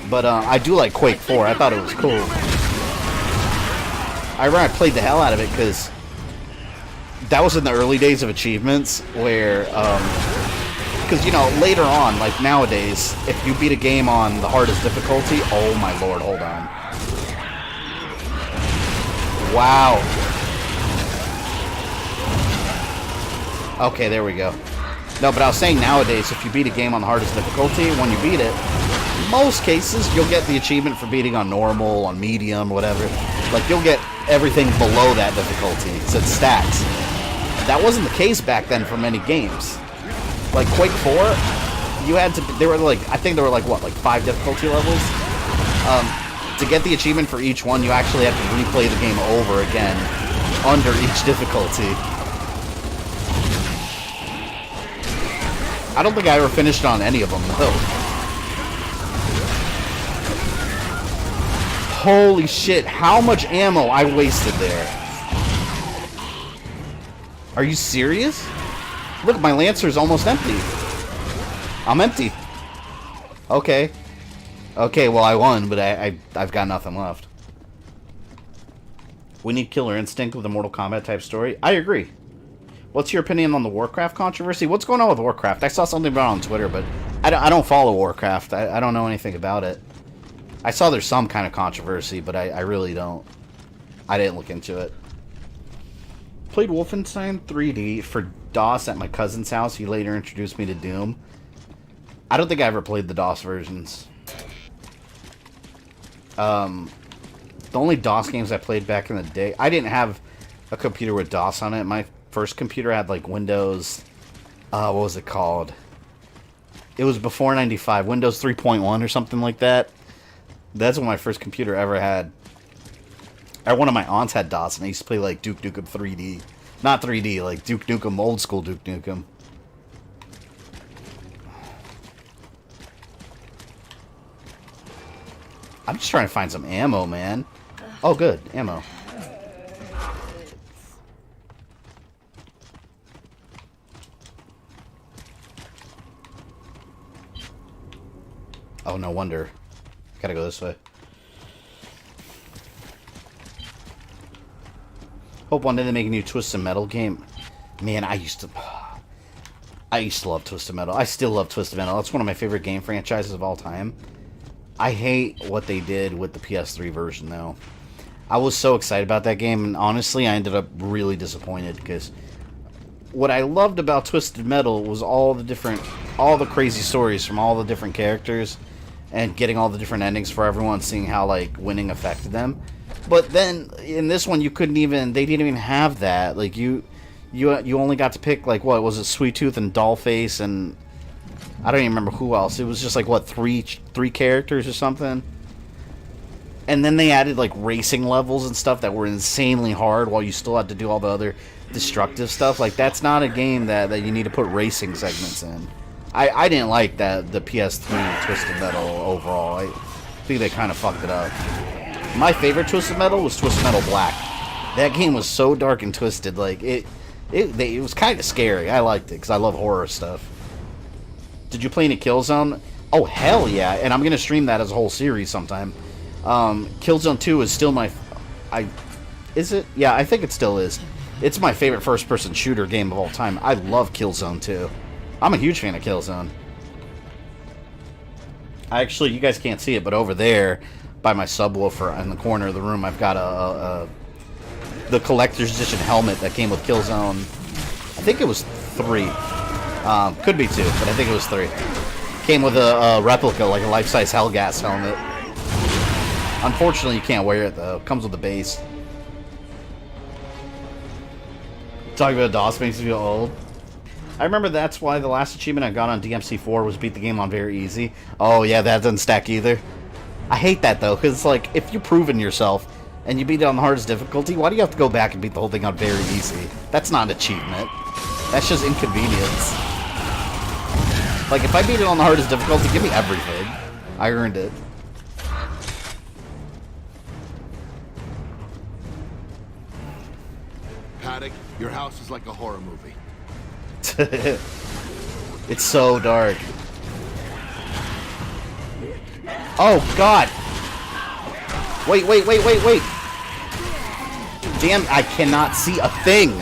[SPEAKER 1] But I do like Quake 4. I thought it was cool. I played the hell out of it because that was in the early days of achievements where, because, you know, later on, like nowadays, if you beat a game on the hardest difficulty, oh my lord, hold on. Wow. Okay, there we go. No, but I was saying nowadays, if you beat a game on the hardest difficulty, when you beat it, most cases, you'll get the achievement for beating on normal, on medium, whatever. Like, you'll get everything below that difficulty, so it stacks. That wasn't the case back then for many games. Like, Quake 4, you had to, there were like, I think there were like, what, like 5 difficulty levels? To get the achievement for each one, you actually have to replay the game over again, under each difficulty. I don't think I ever finished on any of them, though. Holy shit, how much ammo I wasted there. Are you serious? Look, my Lancer's almost empty. I'm empty. Okay. Okay, well, I won, but I've got nothing left. We need Killer Instinct with a Mortal Kombat type story. I agree. What's your opinion on the Warcraft controversy? What's going on with Warcraft? I saw something about it on Twitter, but I don't follow Warcraft. I don't know anything about it. I saw there's some kind of controversy, but I really don't. I didn't look into it. Played Wolfenstein 3D for DOS at my cousin's house. He later introduced me to Doom. I don't think I ever played the DOS versions. The only DOS games I played back in the day... I didn't have a computer with DOS on it. My first computer had, like, Windows... what was it called? It was before 95. Windows 3.1 or something like that. That's what my first computer ever had. One of my aunts had DOS, and I used to play, like, Duke Nukem 3D. Not 3D, like Duke Nukem, old school Duke Nukem. I'm just trying to find some ammo, man. Oh, good. Ammo. Oh, no wonder. Gotta go this way. Hope one day they make a new Twisted Metal game. Man, I used to love Twisted Metal. I still love Twisted Metal. That's one of my favorite game franchises of all time. I hate what they did with the PS3 version, though. I was so excited about that game, and honestly, I ended up really disappointed, because what I loved about Twisted Metal was all the crazy stories from all the different characters, and getting all the different endings for everyone, seeing how, like, winning affected them. But then, in this one, they didn't even have that. Like, you only got to pick, like, what was it, Sweet Tooth and Dollface, and I don't even remember who else. It was just, like, what, three characters or something? And then they added, like, racing levels and stuff that were insanely hard, while you still had to do all the other destructive stuff. Like, that's not a game that you need to put racing segments in. I didn't like the PS3 Twisted Metal overall. I think they kind of fucked it up. My favorite Twisted Metal was Twisted Metal Black. That game was so dark and twisted. Like, it was kind of scary. I liked it because I love horror stuff. Did you play any Killzone? Oh, hell yeah. And I'm going to stream that as a whole series sometime. Killzone 2 is still my... Is it? Yeah, I think it still is. It's my favorite first-person shooter game of all time. I love Killzone 2. I'm a huge fan of Killzone. Actually, you guys can't see it, but over there, by my subwoofer in the corner of the room, I've got the collector's edition helmet that came with Killzone. I think it was 3. Could be 2, but I think it was 3. Came with a replica, like a life-size Hellgas helmet. Unfortunately, you can't wear it, though. It comes with a base. Talking about DOS makes me feel old. I remember that's why the last achievement I got on DMC4 was beat the game on very easy. Oh, yeah, that doesn't stack either. I hate that, though, because it's like, if you've proven yourself and you beat it on the hardest difficulty, why do you have to go back and beat the whole thing on very easy? That's not an achievement. That's just inconvenience. Like, if I beat it on the hardest difficulty, give me everything. I earned it.
[SPEAKER 3] Paddock. Your house is like a horror movie.
[SPEAKER 1] It's so dark. Oh, God. Wait. Damn, I cannot see a thing.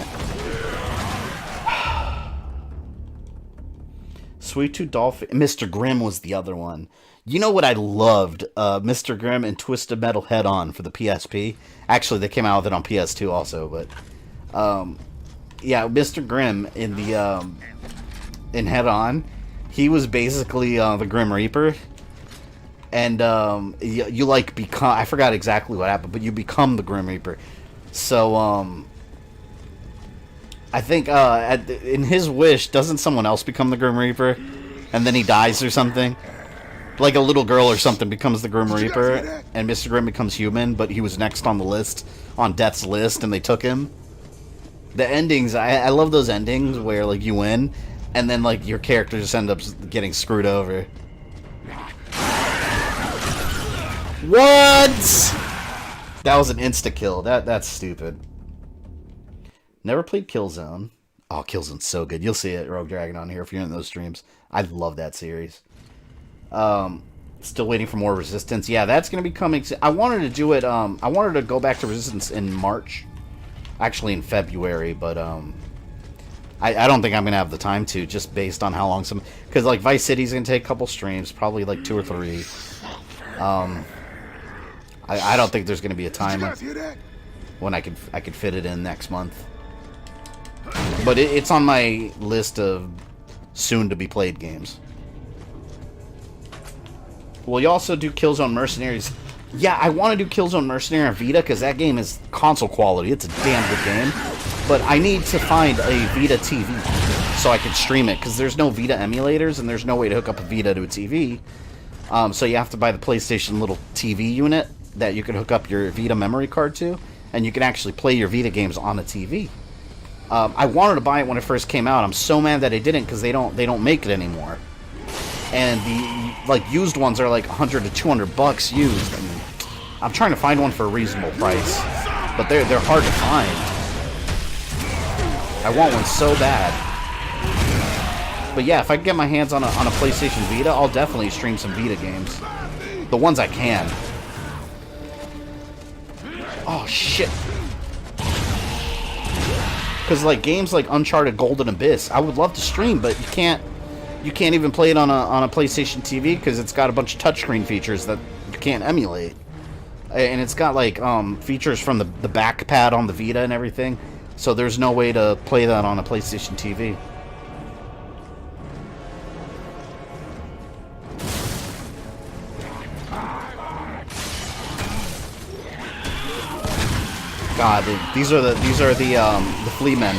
[SPEAKER 1] Sweet Tooth Dolphin. Mr. Grimm was the other one. You know what I loved? Mr. Grimm and Twisted Metal Head On for the PSP. Actually, they came out with it on PS2 also, but... yeah, Mr. Grimm in the... in Head On, he was basically the Grim Reaper. And you like become... I forgot exactly what happened, but you become the Grim Reaper. So, I think in his wish, doesn't someone else become the Grim Reaper? And then he dies or something? Like a little girl or something becomes the Grim Reaper, and Mr. Grimm becomes human, but he was next on the list, on Death's list, and they took him. The endings, I love those endings where, like, you win, and then, like, your character just ends up getting screwed over. What? That was an insta-kill. That's stupid. Never played Killzone. Oh, Killzone's so good. You'll see it, Rogue Dragon, on here if you're in those streams. I love that series. Still waiting for more Resistance. Yeah, that's going to be coming. I wanted to do it, I wanted to go back to Resistance in March. Actually in February, but, I don't think I'm going to have the time to, just based on how long some... Because, like, Vice City's going to take a couple streams, probably, like, 2 or 3. I don't think there's going to be a time when I could fit it in next month. But it's on my list of soon-to-be-played games. Will you also do Killzone Mercenaries? Yeah, I want to do Killzone Mercenary on Vita, because that game is console quality. It's a damn good game. But I need to find a Vita TV so I can stream it, because there's no Vita emulators, and there's no way to hook up a Vita to a TV. So you have to buy the PlayStation little TV unit that you can hook up your Vita memory card to, and you can actually play your Vita games on a TV. I wanted to buy it when it first came out. I'm so mad that I didn't, because they don't make it anymore. And the like used ones are like 100 to 200 bucks used. And I'm trying to find one for a reasonable price, but they're hard to find. I want one so bad. But yeah, if I can get my hands on a PlayStation Vita, I'll definitely stream some Vita games. The ones I can. Oh shit. Because like games like Uncharted Golden Abyss, I would love to stream, but you can't even play it on a PlayStation TV because it's got a bunch of touchscreen features that you can't emulate. And it's got like features from the back pad on the Vita and everything. So there's no way to play that on a PlayStation TV. God, these are the flea men.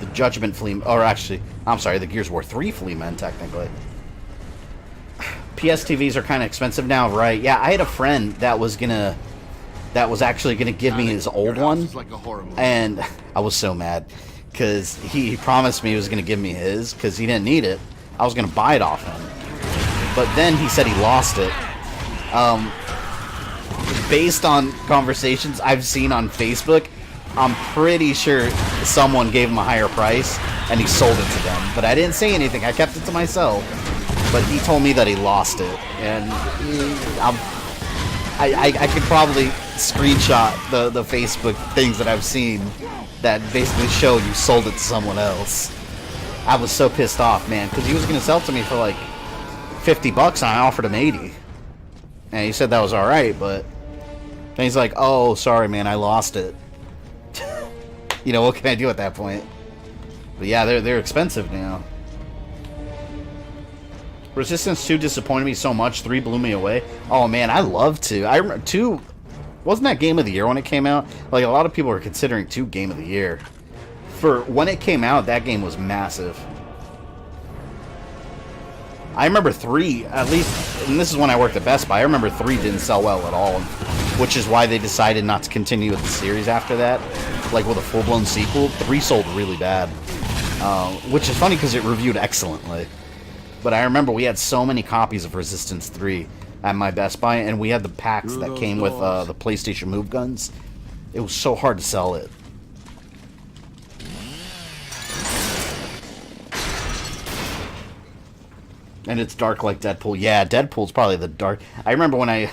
[SPEAKER 1] The Judgment flea, or actually, I'm sorry, the Gears of War 3 flea men technically. PS TVs are kind of expensive now, right? Yeah, I had a friend that was actually gonna give me his old one, and I was so mad because he promised me he was gonna give me his because he didn't need it. I was gonna buy it off him, but then he said he lost it. Based on conversations I've seen on Facebook, I'm pretty sure someone gave him a higher price and he sold it to them. But I didn't say anything. I kept it to myself. But he told me that he lost it. And I could probably screenshot the Facebook things that I've seen that basically show you sold it to someone else. I was so pissed off, man, because he was going to sell it to me for like 50 bucks and I offered him 80. And he said that was alright, but then he's like, oh, sorry, man, I lost it. You know, what can I do at that point? But yeah, they're expensive now. Resistance 2 disappointed me so much. 3 blew me away. Oh, man, I love 2. I remember 2... Wasn't that Game of the Year when it came out? Like, a lot of people are considering 2 Game of the Year. For when it came out, that game was massive. I remember 3, at least, and this is when I worked at Best Buy, I remember 3 didn't sell well at all, which is why they decided not to continue with the series after that. Like, with a full-blown sequel, 3 sold really bad. Which is funny because it reviewed excellently. But I remember we had so many copies of Resistance 3 at my Best Buy, and we had the packs that came with the PlayStation Move guns. It was so hard to sell it. And it's dark like Deadpool. Yeah, Deadpool's probably the dark. I remember when I...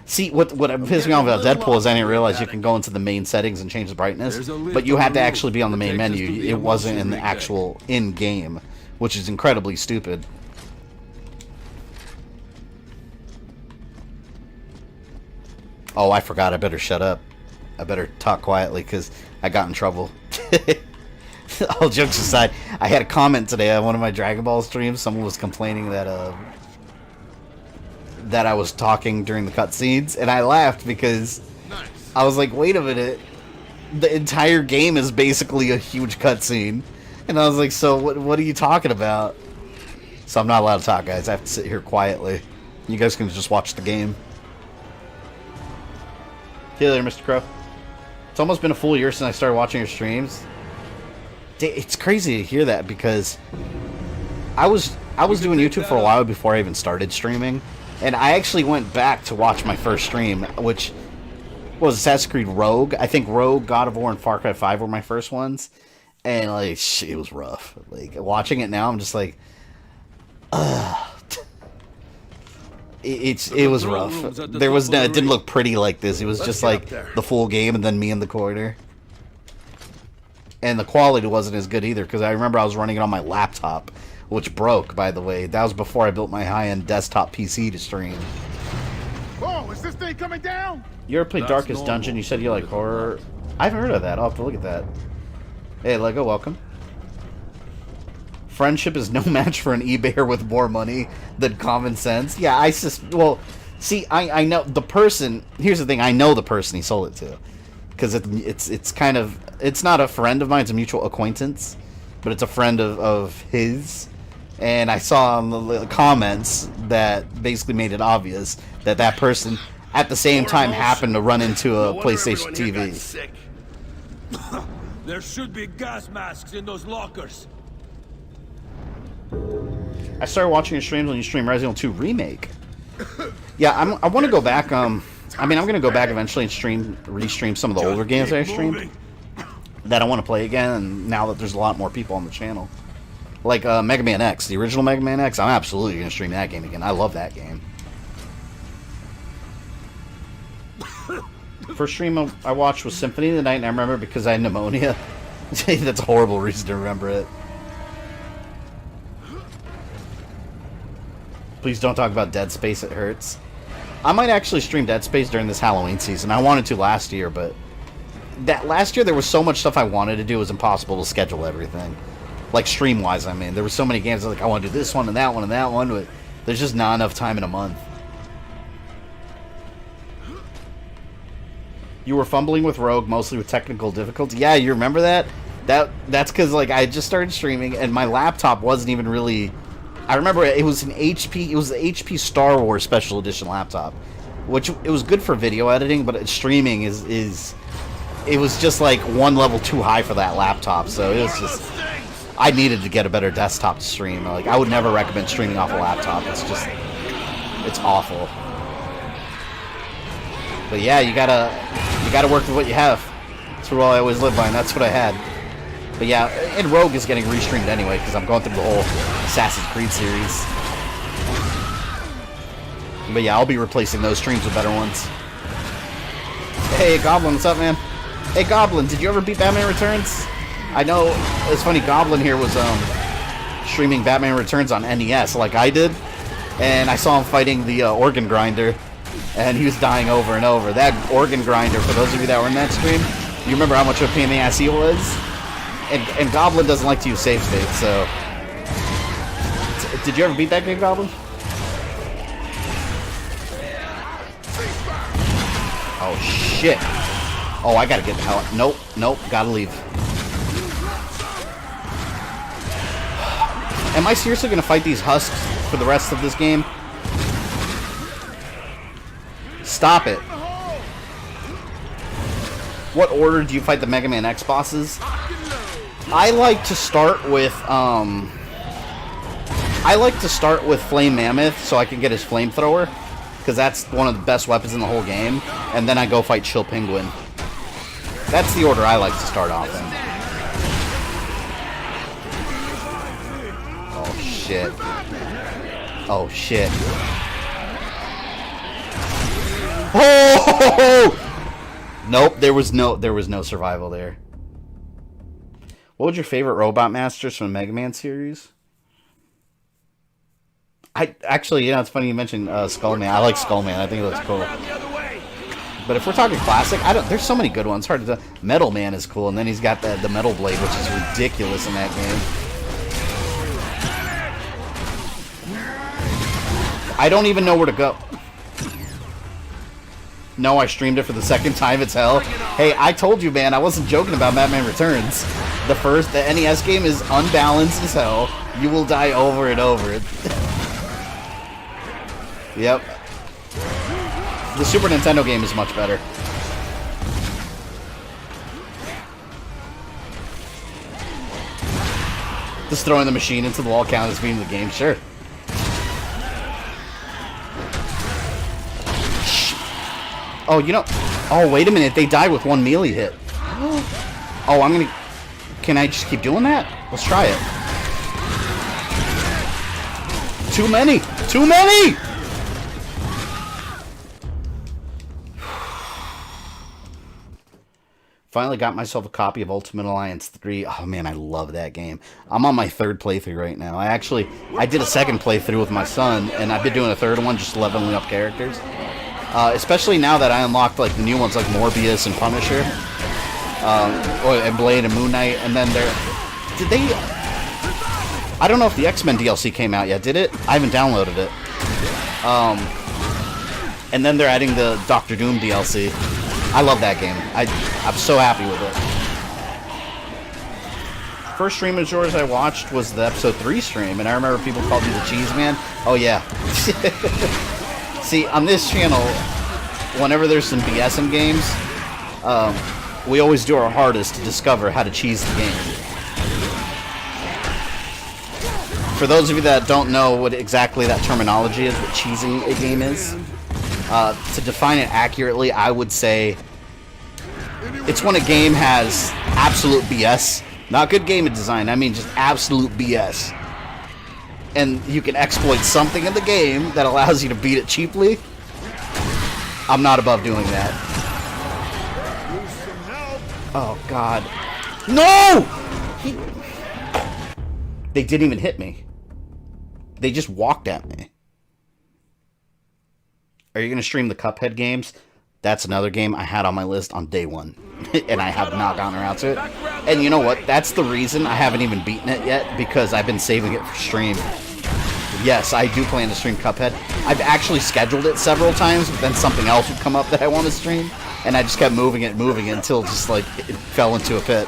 [SPEAKER 1] See, what pissed me off about Deadpool is I didn't realize you can go into the main settings and change the brightness, but you had to actually be on the main menu. It wasn't in the actual in-game, which is incredibly stupid. Oh, I forgot. I better shut up. I better talk quietly because I got in trouble. All jokes aside, I had a comment today on one of my Dragon Ball streams. Someone was complaining that I was talking during the cutscenes, and I laughed because I was like, wait a minute. The entire game is basically a huge cutscene. And I was like, so what are you talking about? So I'm not allowed to talk, guys. I have to sit here quietly. You guys can just watch the game. See you later, Mr. Crow. It's almost been a full year since I started watching your streams. It's crazy to hear that because I was doing YouTube for a while before I even started streaming, and I actually went back to watch my first stream, which was Assassin's Creed Rogue. I think Rogue, God of War, and Far Cry 5 were my first ones, and like it was rough. Like watching it now, I'm just like, it was rough. There was no, it didn't look pretty like this. It was just like the full game and then me in the corner. And the quality wasn't as good either, because I remember I was running it on my laptop, which broke, by the way. That was before I built my high-end desktop PC to stream.
[SPEAKER 3] Oh, is this thing coming down?
[SPEAKER 1] You ever played Darkest Dungeon? You said you like horror. I've heard of that. I'll have to look at that. Hey, Lego, welcome. Friendship is no match for an eBayer with more money than common sense. Yeah, well, see, I know the person. Here's the thing. I know the person he sold it to. Because it's kind of, it's not a friend of mine, it's a mutual acquaintance, but it's a friend of his, and I saw in the comments that basically made it obvious that that person at the same time happened to run into a PlayStation TV.
[SPEAKER 2] There should be gas masks in those lockers.
[SPEAKER 1] I started watching your streams when you stream Resident Evil 2 Remake. Yeah, I want to go back, I mean, I'm going to go back eventually and restream some of the older games that I streamed that I want to play again, and now that there's a lot more people on the channel. Like Mega Man X, the original Mega Man X, I'm absolutely going to stream that game again. I love that game. First stream I watched was Symphony of the Night, and I remember because I had pneumonia. That's a horrible reason to remember it. Please don't talk about Dead Space, it hurts. I might actually stream Dead Space during this Halloween season. I wanted to last year, but last year there was so much stuff I wanted to do, it was impossible to schedule everything. Like stream-wise, I mean. There were so many games, I was like, I want to do this one and that one and that one, but there's just not enough time in a month. You were fumbling with Rogue, mostly with technical difficulty. Yeah, you remember that? That's because like I just started streaming, and my laptop wasn't even really... I remember it was an HP. It was the HP Star Wars Special Edition laptop, which it was good for video editing, but streaming is it was just like one level too high for that laptop. So it was just I needed to get a better desktop to stream. Like I would never recommend streaming off a laptop. It's awful. But yeah, you gotta work with what you have. That's what I always live by, and that's what I had. But yeah, and Rogue is getting restreamed anyway, because I'm going through the whole Assassin's Creed series. But yeah, I'll be replacing those streams with better ones. Hey, Goblin, what's up, man? Hey, Goblin, did you ever beat Batman Returns? I know, it's funny, Goblin here was streaming Batman Returns on NES like I did, and I saw him fighting the organ grinder, and he was dying over and over. That organ grinder, for those of you that were in that stream, you remember how much of a pain in the ass he was? And Goblin doesn't like to use save state, so... Did you ever beat that game, Goblin? Oh, shit. Oh, I gotta get the hell out. Nope, gotta leave. Am I seriously gonna fight these husks for the rest of this game? Stop it. What order do you fight the Mega Man X bosses? I like to start with Flame Mammoth so I can get his flamethrower, because that's one of the best weapons in the whole game, and then I go fight Chill Penguin. That's the order I like to start off in. Oh shit. Oh shit. Oh! Nope, there was no survival there. What was your favorite Robot Masters from the Mega Man series? Actually, yeah, it's funny you mentioned Skullman. I like Skullman. I think it looks cool. But if we're talking classic, there's so many good ones. Hard to tell. Metal Man is cool, and then he's got the Metal Blade, which is ridiculous in that game. I don't even know where to go. No, I streamed it for the second time. It's hell. Hey, I told you, man. I wasn't joking about Batman Returns. The NES game is unbalanced as hell. You will die over and over. Yep. The Super Nintendo game is much better. Just throwing the machine into the wall counts as being the game, sure. Oh, you know... Oh, wait a minute. They died with one melee hit. Oh, I'm gonna... Can I just keep doing that? Let's try it. Too many! Too many! Finally got myself a copy of Ultimate Alliance 3. Oh man, I love that game. I'm on my third playthrough right now. I did a second playthrough with my son, and I've been doing a third one, just leveling up characters. Especially now that I unlocked like the new ones like Morbius and Punisher, and Blade and Moon Knight, and then I don't know if the X-Men DLC came out yet, did it? I haven't downloaded it. And then they're adding the Doctor Doom DLC. I love that game. I'm so happy with it. First stream of yours I watched was the episode 3 stream, and I remember people called me the Cheese Man. Oh yeah. See, on this channel, whenever there's some BS in games, we always do our hardest to discover how to cheese the game. For those of you that don't know what exactly that terminology is, what cheesing a game is, to define it accurately, I would say it's when a game has absolute BS. Not good game design, I mean just absolute BS. And you can exploit something in the game that allows you to beat it cheaply. I'm not above doing that. Oh, God. No! They didn't even hit me. They just walked at me. Are you going to stream the Cuphead games? That's another game I had on my list on day one. And I have not gotten around to it. And you know what? That's the reason I haven't even beaten it yet. Because I've been saving it for stream. Yes, I do plan to stream Cuphead. I've actually scheduled it several times. But then something else would come up that I want to stream. And I just kept moving it until just like it fell into a pit.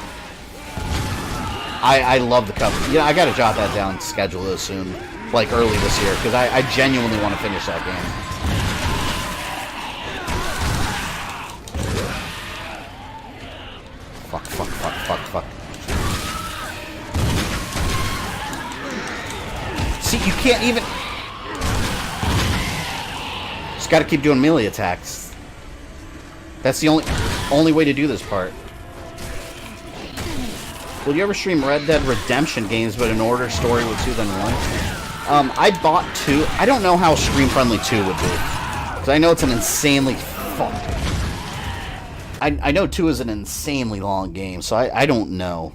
[SPEAKER 1] I love the Cuphead. Yeah, I got to jot that down. Schedule it soon. Like early this year. Because I genuinely want to finish that game. Fuck. See, you can't even... Just gotta keep doing melee attacks. That's the only way to do this part. Will you ever stream Red Dead Redemption games, but in order story with 2 then 1? I bought 2. I don't know how stream-friendly 2 would be. Because I know it's an insanely... I know 2 is an insanely long game, so I don't know.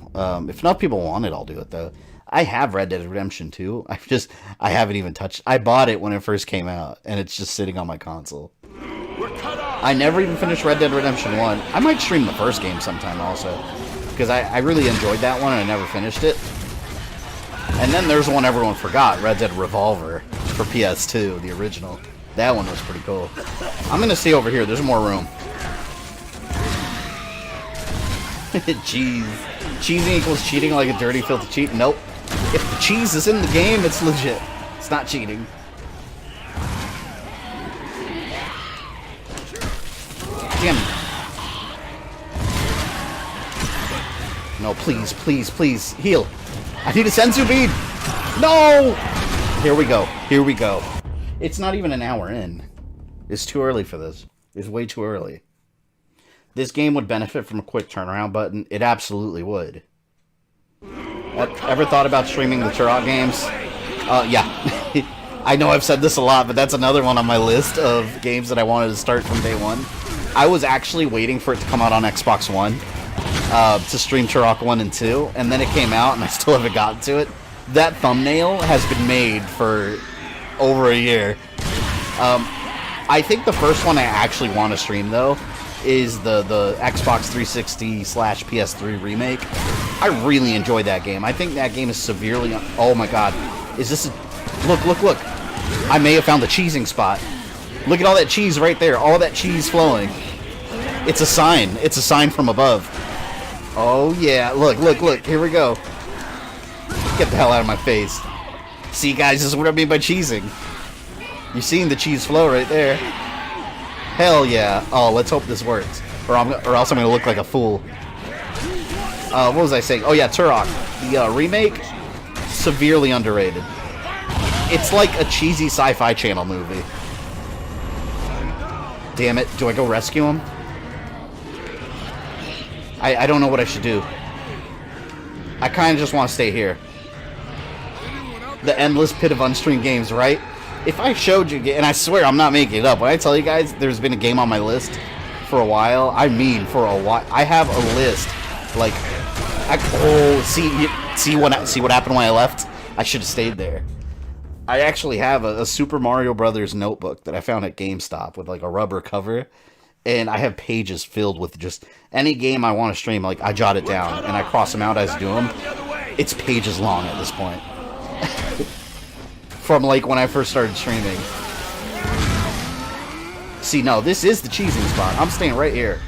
[SPEAKER 1] If enough people want it, I'll do it, though. I have Red Dead Redemption 2. I haven't even touched... I bought it when it first came out, and it's just sitting on my console. I never even finished Red Dead Redemption 1. I might stream the first game sometime, also. Because I really enjoyed that one, and I never finished it. And then there's one everyone forgot, Red Dead Revolver, for PS2, the original. That one was pretty cool. I'm going to stay over here. There's more room. Cheese. Cheesing equals cheating like a dirty, filthy cheat? Nope. If the cheese is in the game, it's legit. It's not cheating. Damn. No, please. Heal. I need a senzu bead. No! Here we go. It's not even an hour in. It's too early for this. It's way too early. this game would benefit from a quick turnaround button. It absolutely would. Ever thought about streaming the Turok games? Yeah. I know I've said this a lot, but that's another one on my list of games that I wanted to start from day one. I was actually waiting for it to come out on Xbox One to stream Turok 1 and 2, and then it came out, and I still haven't gotten to it. That thumbnail has been made for over a year. I think the first one I actually want to stream, though, is the Xbox 360/PS3 remake. I really enjoyed that game. I think that game is severely... Oh my god. Is this a... Look, look, look. I may have found the cheesing spot. Look at all that cheese right there. All that cheese flowing. It's a sign. It's a sign from above. Oh yeah. Look, look, look. Here we go. Get the hell out of my face. See, guys, this is what I mean by cheesing. You're seeing the cheese flow right there. Hell yeah. Oh, let's hope this works. Or else I'm going to look like a fool. What was I saying? Oh yeah, Turok. The remake, severely underrated. It's like a cheesy Sci-Fi Channel movie. Damn it. Do I go rescue him? I don't know what I should do. I kind of just want to stay here. The endless pit of unstreamed games, right? If I showed you, and I swear I'm not making it up, when I tell you guys there's been a game on my list for a while, I mean for a while. I have a list, like, see what happened when I left? I should have stayed there. I actually have a Super Mario Brothers notebook that I found at GameStop with like a rubber cover, and I have pages filled with just any game I want to stream. Like, I jot it down and I cross them out as I do them. It's pages long at this point. From like when I first started streaming. See, no, this is the cheesing spot. I'm staying right here.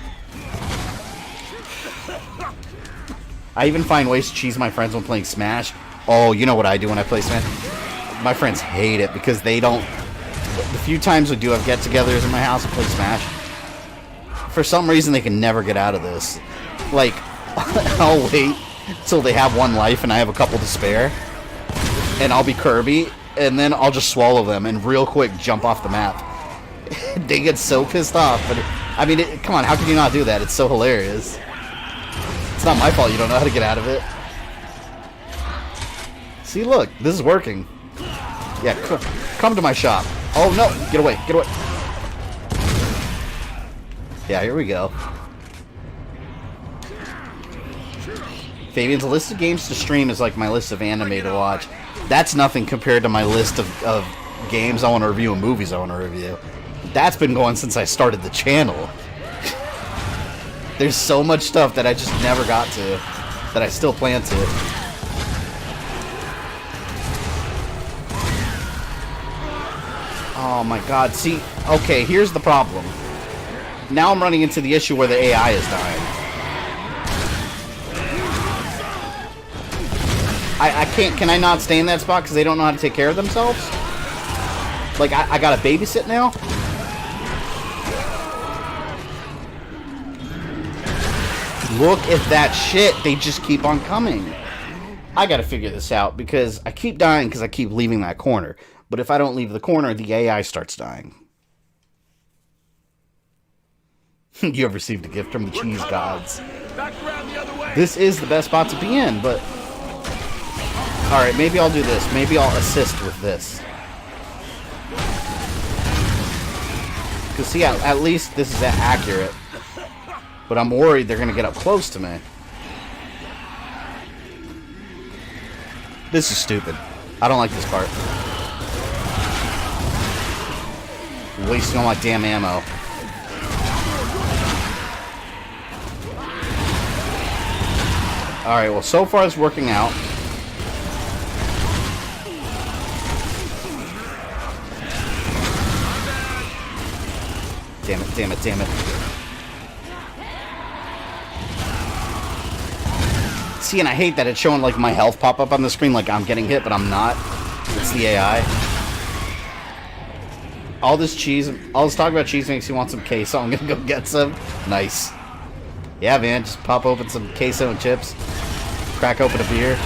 [SPEAKER 1] I even find ways to cheese my friends when playing Smash. Oh, you know what I do when I play Smash? My friends hate it because they don't... The few times we do have get-togethers in my house and play Smash, for some reason they can never get out of this. Like, I'll wait till they have one life and I have a couple to spare, and I'll be Kirby, and then I'll just swallow them and real quick jump off the map. They get so pissed off, but I mean, come on, how can you not do that? It's so hilarious. It's not my fault you don't know how to get out of it. See, look, this is working. Yeah, come to my shop. Oh no, get away, get away. Yeah, here we go. Fabian's list of games to stream is like my list of anime to watch. That's nothing compared to my list of games I want to review and movies I want to review. That's been going since I started the channel. There's so much stuff that I just never got to, that I still plan to. Oh my god, see, okay, here's the problem. Now I'm running into the issue where the AI is dying. I can't, can I not stay in that spot because they don't know how to take care of themselves? Like, I gotta babysit now? Look at that shit, they just keep on coming. I gotta figure this out because I keep dying because I keep leaving that corner. But if I don't leave the corner, the AI starts dying. You have received a gift from the cheese gods. This is the best spot to be in, but... Alright, maybe I'll do this. Maybe I'll assist with this. Because, see, at least this is accurate. But I'm worried they're going to get up close to me. This is stupid. I don't like this part. Wasting all my damn ammo. Alright, well, so far it's working out. Damn it, damn it, damn it. See, and I hate that it's showing, like, my health pop up on the screen like I'm getting hit, but I'm not. It's the AI. All this cheese, all this talk about cheese makes you want some queso. I'm gonna go get some. Nice. Yeah, man, just pop open some queso and chips. Crack open a beer.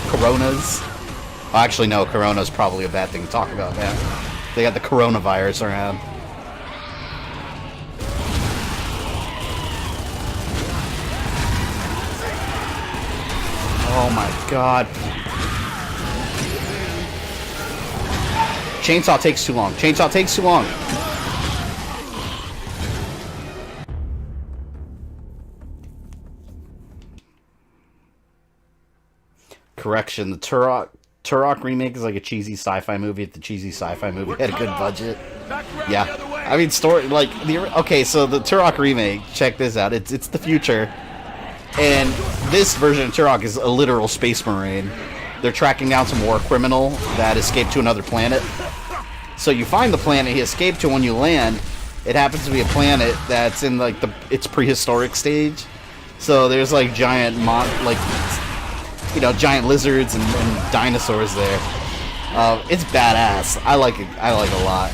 [SPEAKER 1] Coronas. Oh, actually, no, Corona's probably a bad thing to talk about, man. They got the coronavirus around. Oh my god. Chainsaw takes too long. Chainsaw takes too long. Correction, the Turok remake is like a cheesy sci-fi movie. The cheesy sci-fi movie had a good budget. Yeah. I mean, story, like, okay, so the Turok remake, check this out. It's the future. And this version of Turok is a literal space marine. They're tracking down some war criminal that escaped to another planet. So you find the planet he escaped to when you land. It happens to be a planet that's in like its prehistoric stage. So there's like giant giant lizards and dinosaurs there. It's badass. I like it. I like it a lot.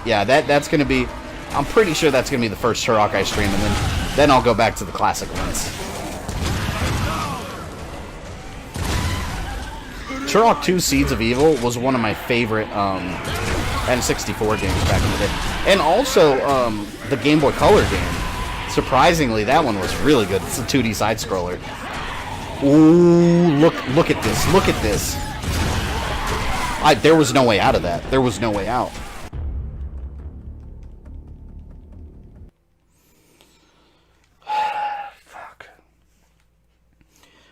[SPEAKER 1] Yeah, that's gonna be. I'm pretty sure that's gonna be the first Turok I stream, and then I'll go back to the classic ones. Turok 2 Seeds of Evil was one of my favorite N64 games back in the day. And also the Game Boy Color game. Surprisingly, that one was really good. It's a 2D side-scroller. Ooh, look at this. Look at this. There was no way out of that. There was no way out.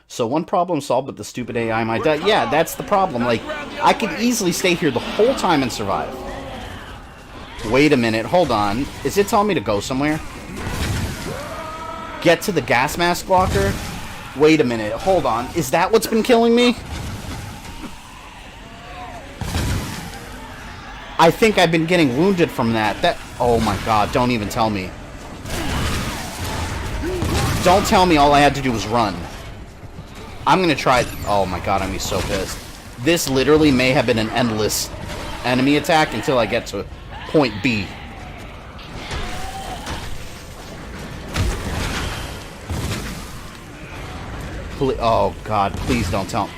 [SPEAKER 1] So one problem solved, but the stupid AI might die. Yeah, that's the problem. Like, I could easily stay here the whole time and survive. Wait a minute. Hold on. Is it telling me to go somewhere? Get to the gas mask locker? Wait a minute. Hold on. Is that what's been killing me? I think I've been getting wounded from that. Oh my god. Don't even tell me. Don't tell me all I had to do was run. I'm gonna try. Oh my god, I'm gonna be so pissed. This literally may have been an endless enemy attack until I get to point B. Oh god, please don't tell me.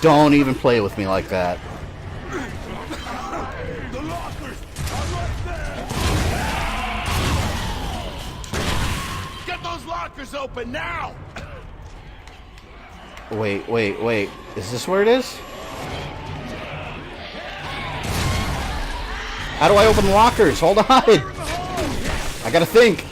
[SPEAKER 1] Don't even play with me like that.
[SPEAKER 3] Open now.
[SPEAKER 1] Wait. Is this where it is? How do I open lockers? Hold on. I gotta think.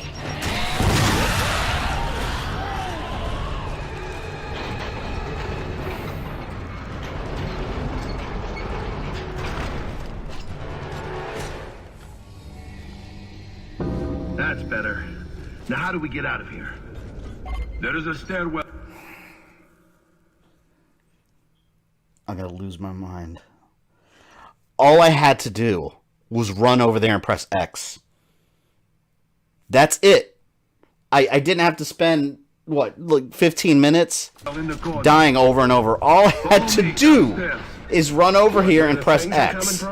[SPEAKER 4] That's better. Now how do we get out of here? There is a stairwell.
[SPEAKER 1] I'm gonna lose my mind. All I had to do was run over there and press X. That's it. I didn't have to spend, what, like 15 minutes dying over and over. All I had to do is run over here and press X.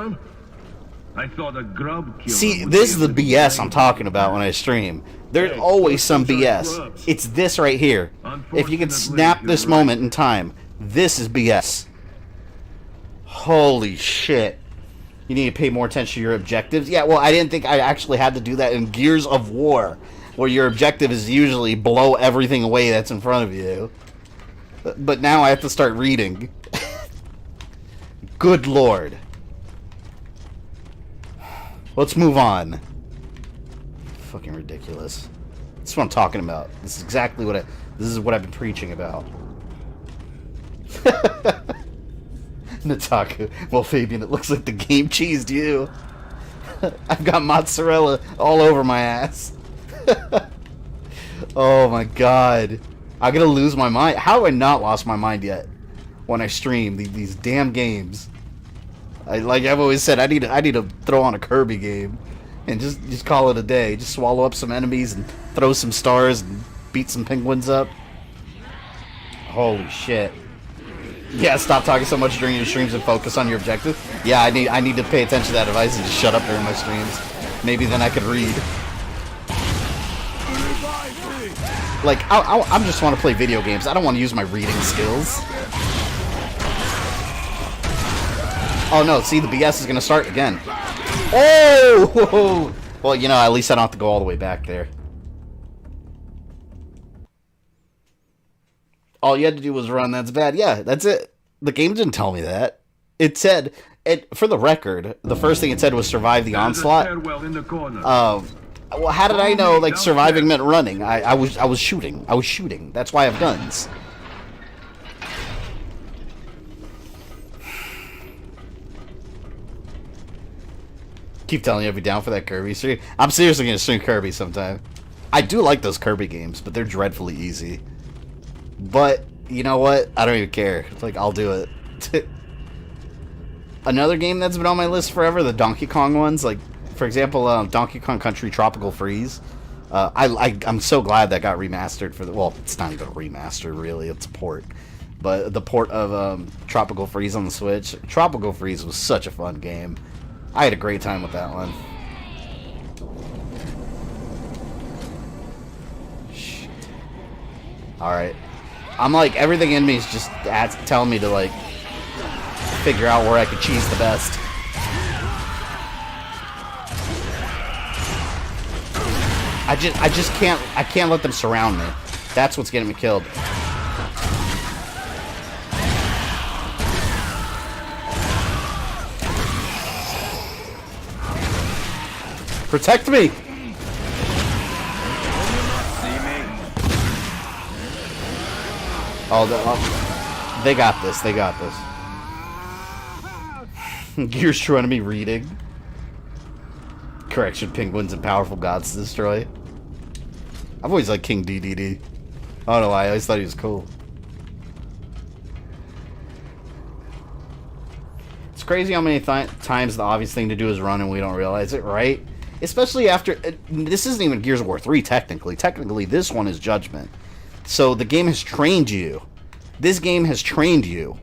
[SPEAKER 4] I thought a grub killed.
[SPEAKER 1] See, this is the BS I'm talking about when I stream. There's always some BS. It's this right here. If you could snap this moment in time, this is BS. Holy shit. You need to pay more attention to your objectives. Yeah, well, I didn't think I actually had to do that in Gears of War, where your objective is usually blow everything away that's in front of you. But now I have to start reading. Good lord. Let's move on. Fucking ridiculous. This is what I'm talking about. This is exactly what this is what I've been preaching about. Nitaku. Well, Fabian, it looks like the game cheesed you. I've got mozzarella all over my ass. Oh my god. I'm gonna lose my mind. How have I not lost my mind yet when I stream these damn games? Like I've always said, I need to throw on a Kirby game and just call it a day. Just swallow up some enemies and throw some stars and beat some penguins up. Holy shit. Yeah, stop talking so much during your streams and focus on your objective. Yeah, I need to pay attention to that advice and just shut up during my streams. Maybe then I could read. Like, I just want to play video games. I don't want to use my reading skills. Oh no, see, the BS is going to start again. Oh! Well, you know, at least I don't have to go all the way back there. All you had to do was run, that's bad. Yeah, that's it. The game didn't tell me that. It said, for the record, the first thing it said was survive the onslaught. Well, how did I know, like, surviving meant running? I was shooting. I was shooting. That's why I have guns. Keep telling you I'll be down for that Kirby stream. I'm seriously going to stream Kirby sometime. I do like those Kirby games, but they're dreadfully easy. But, you know what? I don't even care. It's like, I'll do it. Another game that's been on my list forever, the Donkey Kong ones. Like, for example, Donkey Kong Country Tropical Freeze. I'm so glad that got remastered for the... Well, it's not even a remaster, really. It's a port. But the port of Tropical Freeze on the Switch. Tropical Freeze was such a fun game. I had a great time with that one. Shit. Alright. I'm like, everything in me is just telling me to, like, figure out where I could cheese the best. I just can't let them surround me. That's what's getting me killed. Protect me! Oh, they got this. They got this. Gears trying to be reading. Correction, penguins and powerful gods to destroy. I've always liked King DDD. I don't know why, I always thought he was cool. It's crazy how many times the obvious thing to do is run and we don't realize it, right? Especially after... this isn't even Gears of War 3, technically. Technically, this one is Judgment. So the game has trained you. This game has trained you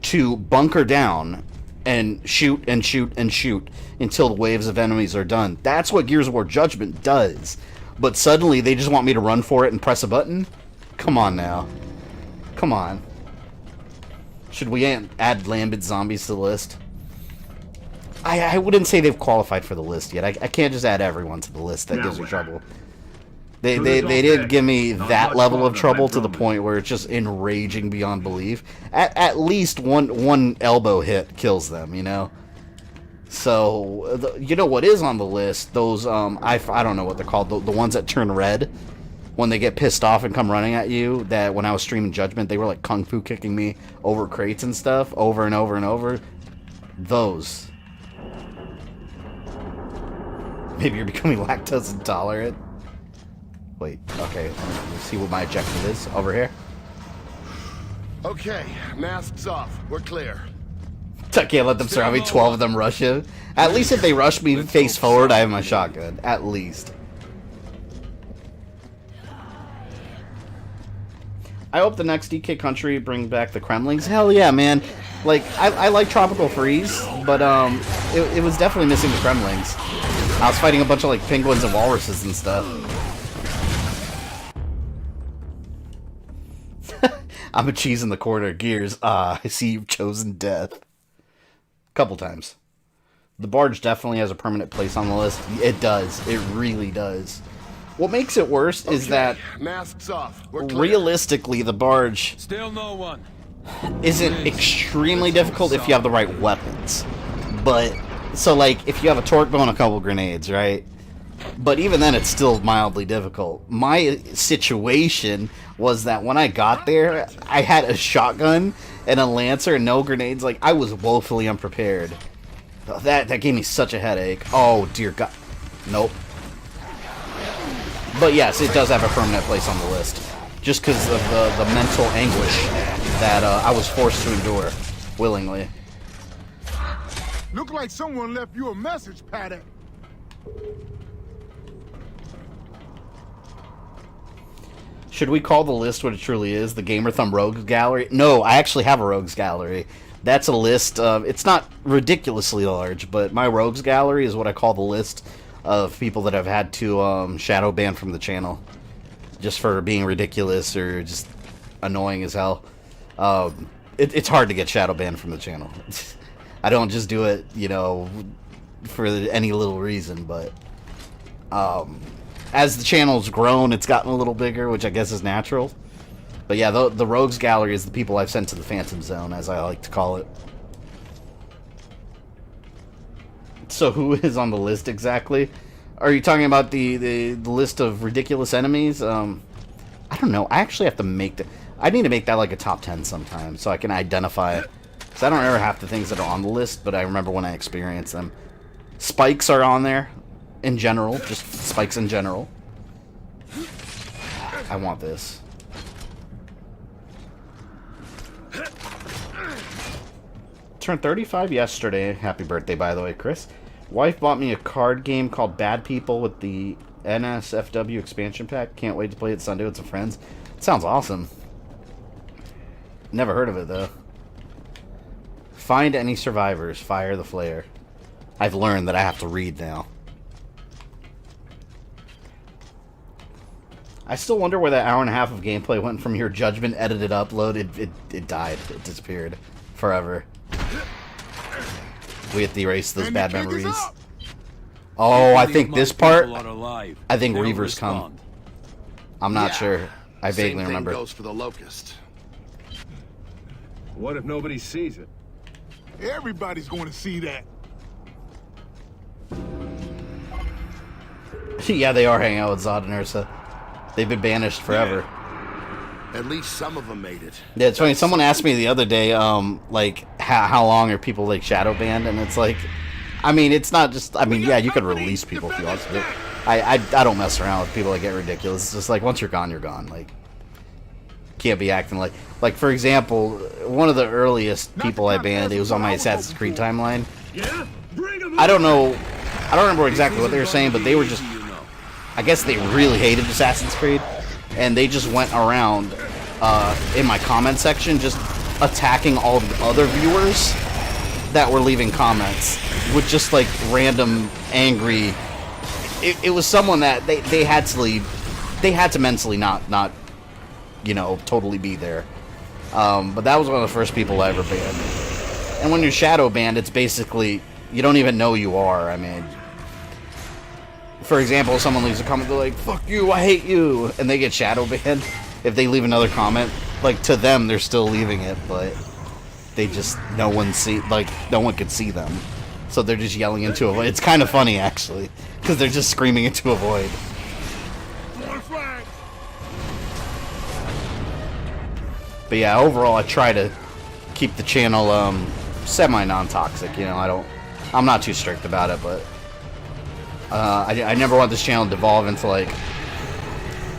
[SPEAKER 1] to bunker down and shoot and shoot and shoot until the waves of enemies are done. That's what Gears of War Judgment does. But suddenly they just want me to run for it and press a button? Come on now. Come on. Should we add Lambent Zombies to the list? I wouldn't say they've qualified for the list yet. I can't just add everyone to the list. That gives me trouble. They did give me that level of trouble to the point where it's just enraging beyond belief. At least one elbow hit kills them, you know? So, you know what is on the list? Those, I don't know what they're called. The ones that turn red when they get pissed off and come running at you. That when I was streaming Judgment, they were like kung fu kicking me over crates and stuff over and over and over. Those. Maybe you're becoming lactose intolerant. Wait, okay. Let's see what my objective is over here.
[SPEAKER 3] Okay, masks off. We're clear.
[SPEAKER 1] I can't let them surround me. 12 of them rush you. At least if they rush me face forward, I have my shotgun. At least. I hope the next DK country brings back the Kremlings. Hell yeah, man. Like, I like Tropical Freeze, but it was definitely missing the Kremlings. I was fighting a bunch of like penguins and walruses and stuff. I'm a cheese in the corner. Gears. I see you've chosen death. Couple times. The barge definitely has a permanent place on the list. It does. It really does. What makes it worse is that
[SPEAKER 3] masks off. We're clear.
[SPEAKER 1] Realistically, the barge
[SPEAKER 2] Still no one.
[SPEAKER 1] Isn't extremely difficult if you have the right weapons. But, so like, if you have a torque bow and a couple grenades, right? But even then, it's still mildly difficult. My situation was that when I got there, I had a shotgun and a lancer and no grenades. Like, I was woefully unprepared. That gave me such a headache. Oh, dear God. Nope. But yes, it does have a permanent place on the list. Just because of the mental anguish that I was forced to endure willingly.
[SPEAKER 3] Look like someone left you a message, Paddock.
[SPEAKER 1] Should we call the list what it truly is? The Gamer Thumb Rogues Gallery? No, I actually have a Rogues Gallery. That's a list of... It's not ridiculously large, but my Rogues Gallery is what I call the list of people that I've had to shadow ban from the channel. Just for being ridiculous or just annoying as hell. It's hard to get shadow banned from the channel. I don't just do it, you know, for any little reason, but As the channel's grown, it's gotten a little bigger, which I guess is natural. But yeah, the Rogues Gallery is the people I've sent to the Phantom Zone, as I like to call it. So who is on the list exactly? Are you talking about the list of ridiculous enemies? I don't know. I actually have to make that. I need to make that like a top 10 sometime, so I can identify it. Because I don't remember half the things that are on the list, but I remember when I experienced them. Spikes are on there, in general. Just spikes in general. I want this. Turned 35 yesterday. Happy birthday, by the way, Chris. Wife bought me a card game called Bad People with the NSFW expansion pack. Can't wait to play it Sunday with some friends. It sounds awesome. Never heard of it, though. Find any survivors. Fire the flare. I've learned that I have to read now. I still wonder where that hour and a half of gameplay went from your judgment edited upload. It died. It disappeared. Forever. We have to erase those bad memories. Oh, I think this part... I think Reavers come. I'm not sure. I vaguely remember.
[SPEAKER 3] Goes for the Locust.
[SPEAKER 5] What if nobody sees it?
[SPEAKER 3] Everybody's going to see that.
[SPEAKER 1] Yeah, they are hanging out with Zod and Ursa. They've been banished forever.
[SPEAKER 3] At least some of them made it.
[SPEAKER 1] Yeah, it's funny. Someone asked me the other day, like, how long are people, like, shadow banned? And it's like, I mean, it's not just, I mean, yeah, you could release people if you want to. I don't mess around with people that get ridiculous. It's just like, once you're gone, you're gone. Like, can't be acting like, for example, one of the earliest people I banned, it was on my Assassin's Creed timeline. I don't remember exactly what they were saying, but they were just, I guess they really hated Assassin's Creed, and they just went around in my comment section just attacking all the other viewers that were leaving comments with just like random angry. It was someone that they had to leave. They had to mentally not you know, totally be there. But that was one of the first people I ever banned. And when you're shadow banned, it's basically you don't even know you are. I mean, for example, if someone leaves a comment, they're like, "Fuck you, I hate you," and they get shadow banned. If they leave another comment, like, to them, they're still leaving it, but they just, no one could see them. So they're just yelling into a void. It's kind of funny, actually, because they're just screaming into a void. But yeah, overall, I try to keep the channel semi-non-toxic. You know, I'm not too strict about it, but I never want this channel to devolve into, like,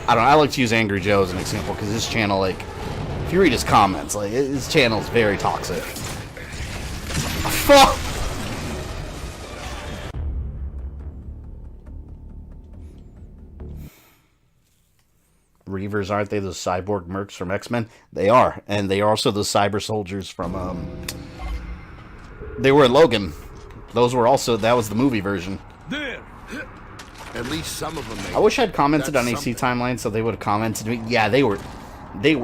[SPEAKER 1] I don't know, I like to use Angry Joe as an example, because his channel, like, if you read his comments, like, his channel is very toxic. Fuck! Reavers, aren't they the cyborg mercs from X-Men? They are, and they are also the cyber soldiers from, they were in Logan. Those were also, that was the movie version.
[SPEAKER 2] There!
[SPEAKER 3] At least some of them made it.
[SPEAKER 1] I wish I'd commented
[SPEAKER 3] That's
[SPEAKER 1] on AC
[SPEAKER 3] something.
[SPEAKER 1] Timeline so they would have commented me. Yeah, they were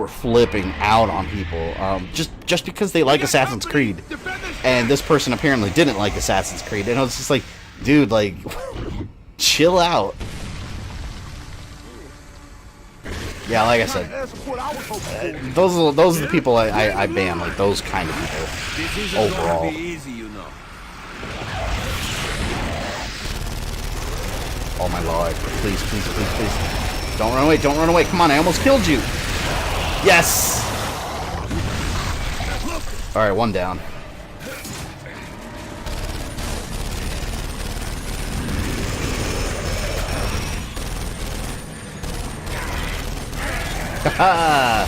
[SPEAKER 1] flipping out on people just because they like Assassin's Creed, and this person apparently didn't like Assassin's Creed, and I was just like, dude, like, chill out. Yeah, like I said, those are the people I ban, like those kind of people overall. Oh my lord. Please, please, please, please. Don't run away, don't run away. Come on, I almost killed you. Yes! Alright, one down. Haha!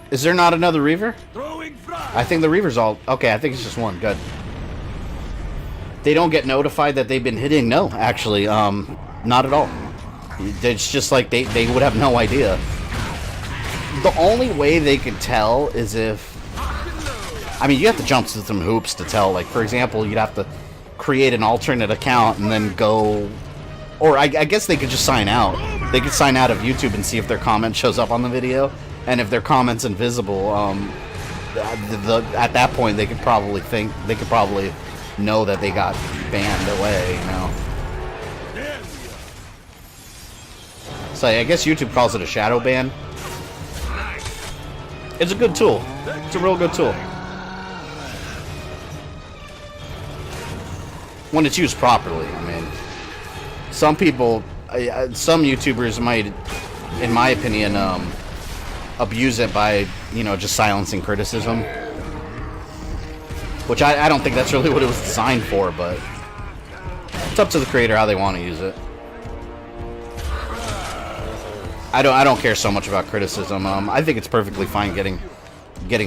[SPEAKER 1] Is there not another Reaver? I think the Reaver's all... Okay, I think it's just one. Good. They don't get notified that they've been hitting? No, actually, not at all. It's just like they would have no idea. The only way they could tell is if... I mean, you have to jump through some hoops to tell. Like, for example, you'd have to create an alternate account and then go... Or I guess they could just sign out. They could sign out of YouTube and see if their comment shows up on the video. And if their comment's invisible, at that point they could probably know that they got banned away, you know. So I guess YouTube calls it a shadow ban. It's a good tool. It's a real good tool. When it's used properly, I mean. Some people, some YouTubers might, in my opinion, abuse it by, you know, just silencing criticism. Which I don't think that's really what it was designed for, but it's up to the creator how they want to use it. I don't care so much about criticism. I think it's perfectly fine getting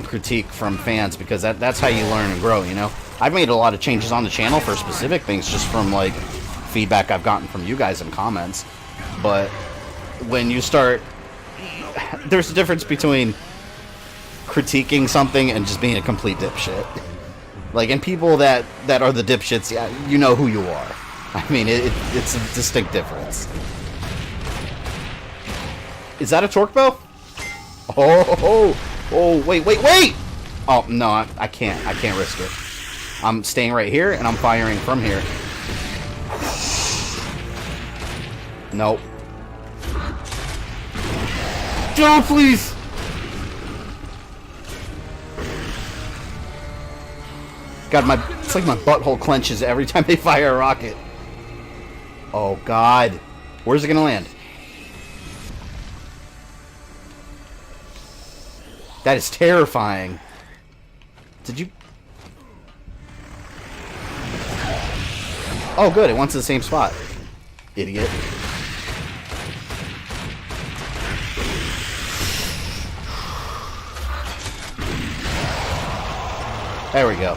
[SPEAKER 1] critique from fans, because that's how you learn and grow, you know? I've made a lot of changes on the channel for specific things just from, like, feedback I've gotten from you guys in comments. But when you start... There's a difference between critiquing something and just being a complete dipshit. Like, and people that are the dipshits, yeah, you know who you are. I mean, it's a distinct difference. Is that a torque bow? Oh, wait! Oh, no, I can't risk it. I'm staying right here, and I'm firing from here. Nope. No, please! God, it's like my butthole clenches every time they fire a rocket. Oh, God. Where's it gonna land? That is terrifying. Did you... Oh, good. It went to the same spot. Idiot. There we go.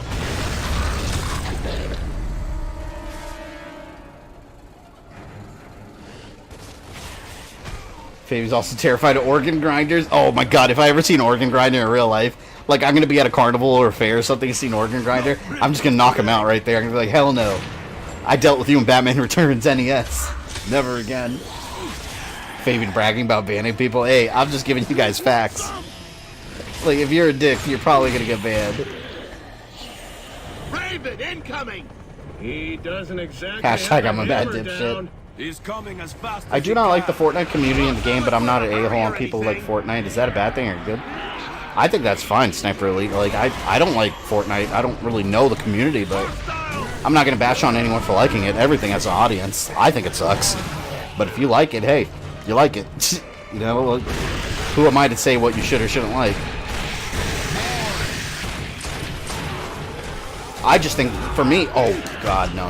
[SPEAKER 1] Fabi's also terrified of organ grinders. Oh my god, if I ever see an organ grinder in real life, like I'm gonna be at a carnival or a fair or something and see an organ grinder, I'm just gonna knock him out right there. I'm gonna be like, hell no. I dealt with you in Batman Returns NES. Never again. Fabi bragging about banning people. Hey, I'm just giving you guys facts. Like, if you're a dick, you're probably gonna get banned.
[SPEAKER 3] Raven incoming.
[SPEAKER 4] He doesn't exactly.
[SPEAKER 1] Hashtag I'm a bad dipshit.
[SPEAKER 2] He's coming as fast as
[SPEAKER 1] I do not like the Fortnite community in the game, but I'm not an a-hole on people who like Fortnite. Is that a bad thing or good? I think that's fine, Sniper Elite. Like, I don't like Fortnite. I don't really know the community, but I'm not going to bash on anyone for liking it. Everything has an audience. I think it sucks. But if you like it, hey, you like it. You know, like, who am I to say what you should or shouldn't like? I just think, for me, oh, God, no.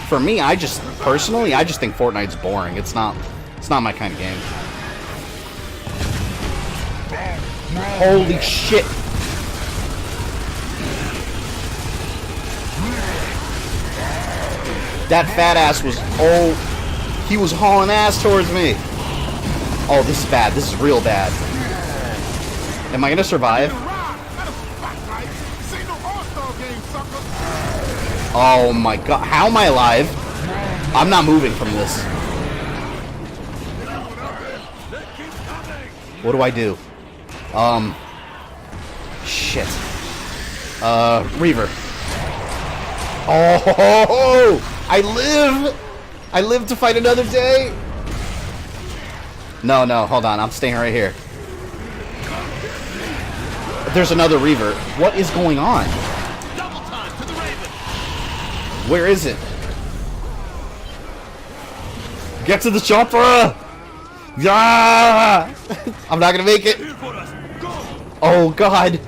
[SPEAKER 1] For me, personally, I just think Fortnite's boring. It's not my kind of game. Holy shit. That fat ass was, he was hauling ass towards me. Oh, this is bad. This is real bad. Am I gonna survive? Oh my god, how am I alive? I'm not moving from this. What do I do? Shit. Reaver. Oh, I live to fight another day. No, hold on, I'm staying right here. There's another Reaver. What is going on? Where is it? Get to the chopper! Yeah! I'm not gonna make it. Oh god.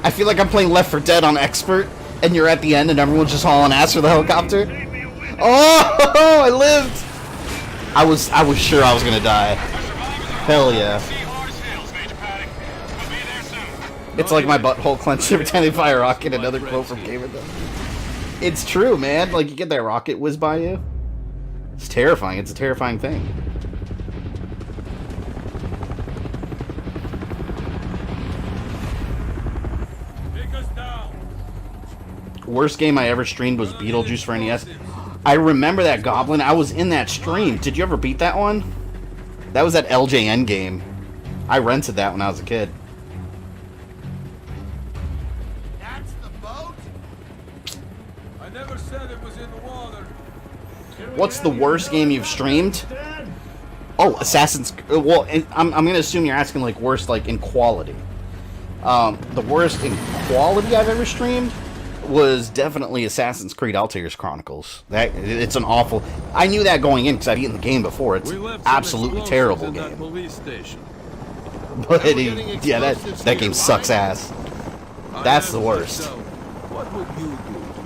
[SPEAKER 1] I feel like I'm playing Left 4 Dead on Expert, and you're at the end and everyone's just hauling ass for the helicopter. Oh, I lived! I was sure I was gonna die. Hell yeah. It's like my butthole clenched every time they fire a rocket. Another quote from Game of Them. It's true, man. Like, you get that rocket whiz by you. It's terrifying. It's a terrifying thing.
[SPEAKER 2] Take us down.
[SPEAKER 1] Worst game I ever streamed was Beetlejuice for NES. I remember that Goblin. I was in that stream. Did you ever beat that one? That was that LJN game. I rented that when I was a kid.
[SPEAKER 3] That's the
[SPEAKER 2] never said it was in the water.
[SPEAKER 1] What's the worst game you've streamed? Oh, Assassin's... Well, I'm going to assume you're asking, like, worst, like, in quality. The worst in quality I've ever streamed was definitely Assassin's Creed Altair's Chronicles. It's an awful... I knew that going in because I'd beaten the game before. It's absolutely terrible game.
[SPEAKER 2] Police station.
[SPEAKER 1] But, yeah, that game sucks ass. That's the worst.
[SPEAKER 2] What would you do?